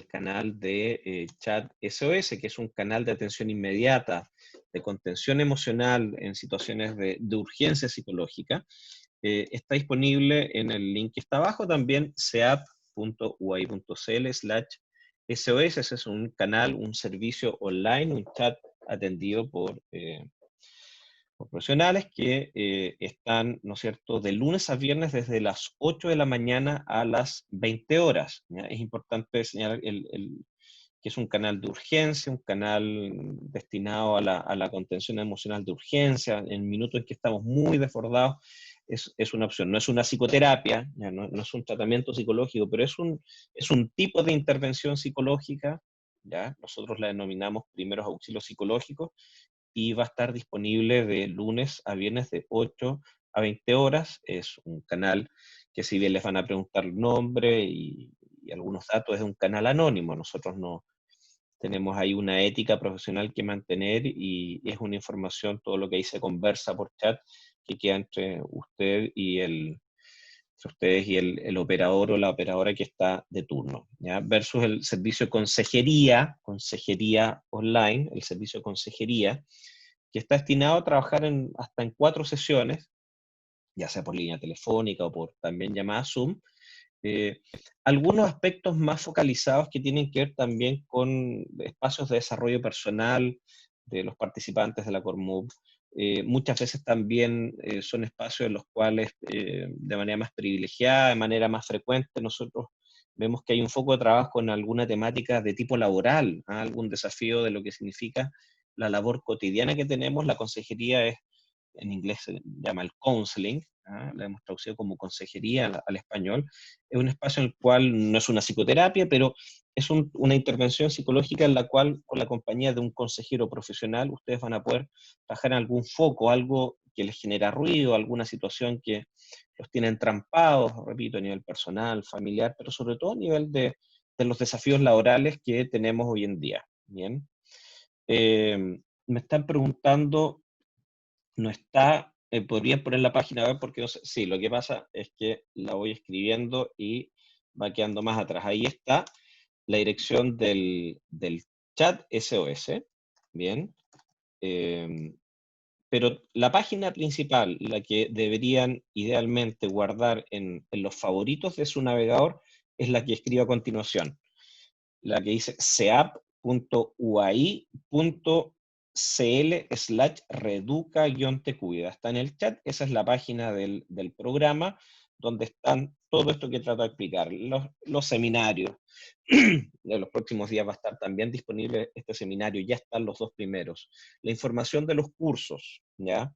canal de chat SOS, que es un canal de atención inmediata, de contención emocional en situaciones de urgencia psicológica, está disponible en el link que está abajo, también seap.uai.cl/SOS. Ese es un canal, un servicio online, un chat atendido por profesionales que están, ¿no es cierto?, de lunes a viernes desde las 8 de la mañana a las 20 horas. ¿Ya? Es importante señalar que es un canal de urgencia, un canal destinado a la contención emocional de urgencia, en minutos en que estamos muy desbordados. Es una opción, no es una psicoterapia, ¿ya? No es un tratamiento psicológico, pero es un tipo de intervención psicológica, ¿ya? Nosotros la denominamos primeros auxilios psicológicos, y va a estar disponible de lunes a viernes de 8 a 20 horas. Es un canal que, si bien les van a preguntar el nombre y algunos datos, es un canal anónimo. Nosotros no tenemos ahí una ética profesional que mantener, y es una información, todo lo que ahí se conversa por chat, que queda entre ustedes y el operador o la operadora que está de turno, ¿ya? Versus el servicio de consejería online, el servicio de consejería, que está destinado a trabajar hasta en 4 sesiones, ya sea por línea telefónica o por también llamada Zoom. Algunos aspectos más focalizados que tienen que ver también con espacios de desarrollo personal de los participantes de la CORMUV. Muchas veces también son espacios en los cuales de manera más privilegiada, de manera más frecuente, nosotros vemos que hay un foco de trabajo en alguna temática de tipo laboral, ¿ah? Algún desafío de lo que significa la labor cotidiana que tenemos. La consejería es, en inglés se llama el counseling, ¿ah? La hemos traducido como consejería al español. Es un espacio en el cual no es una psicoterapia, pero es una intervención psicológica en la cual, con la compañía de un consejero profesional, ustedes van a poder trabajar en algún foco, algo que les genera ruido, alguna situación que los tiene entrampados, repito, a nivel personal, familiar, pero sobre todo a nivel de los desafíos laborales que tenemos hoy en día. Bien. Me están preguntando, no está, podrían poner la página web porque no sé. Sí, lo que pasa es que la voy escribiendo y va quedando más atrás. Ahí está la dirección del chat SOS, bien. Pero la página principal, la que deberían idealmente guardar en los favoritos de su navegador, es la que escribo a continuación, la que dice seap.uai.cl/reduca-tecuida. Está en el chat, esa es la página del programa, donde están todo esto que trato de explicar, los seminarios. De los próximos días va a estar también disponible este seminario, ya están los 2 primeros. La información de los cursos, ¿ya?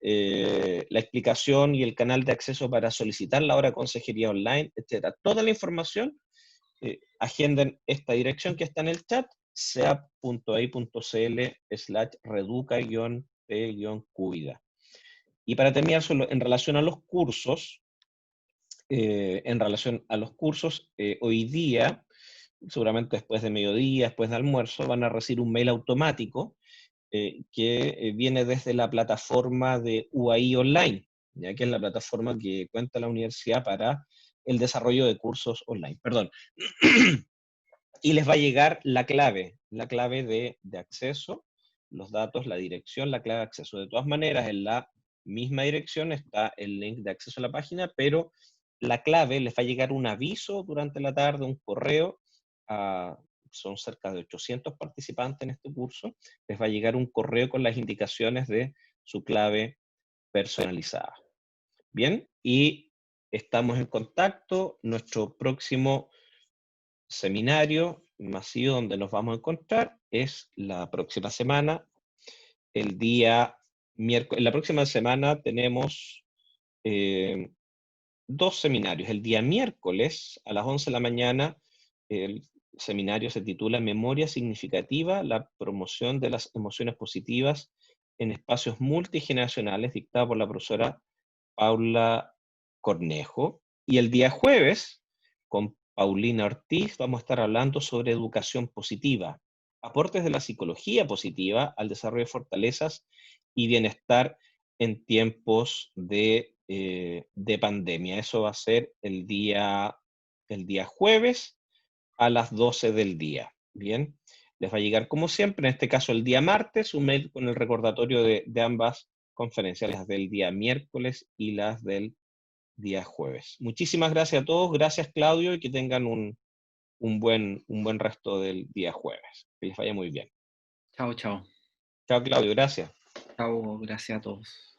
La explicación y el canal de acceso para solicitar la hora de consejería online, etc. Toda la información, agenden esta dirección que está en el chat, seap.ai.cl/reduca-p-cuida. Y para terminar, solo en relación a los cursos, hoy día, seguramente después de mediodía, después de almuerzo, van a recibir un mail automático que viene desde la plataforma de UAI Online, ya que es la plataforma que cuenta la universidad para el desarrollo de cursos online. Perdón. Y les va a llegar la clave de acceso, los datos, la dirección, la clave de acceso. De todas maneras, en la misma dirección está el link de acceso a la página, pero la clave les va a llegar un aviso durante la tarde, un correo son cerca de 800 participantes en este curso, les va a llegar un correo con las indicaciones de su clave personalizada. Bien, y estamos en contacto. Nuestro próximo seminario masivo donde nos vamos a encontrar es la próxima semana, el día miércoles. La próxima semana tenemos 2 seminarios. El día miércoles a las 11 de la mañana, el seminario se titula Memoria Significativa, la promoción de las emociones positivas en espacios multigeneracionales, dictado por la profesora Paula Cornejo. Y el día jueves, con Paulina Ortiz, vamos a estar hablando sobre educación positiva, aportes de la psicología positiva al desarrollo de fortalezas y bienestar en tiempos de pandemia. Eso va a ser el día jueves a las 12 del día. Bien, les va a llegar como siempre, en este caso el día martes, un mail con el recordatorio de ambas conferencias, las del día miércoles y las del día jueves. Muchísimas gracias a todos, gracias Claudio, y que tengan un buen resto del día jueves. Que les vaya muy bien. Chao, chao. Chao Claudio, gracias. Chao, gracias a todos.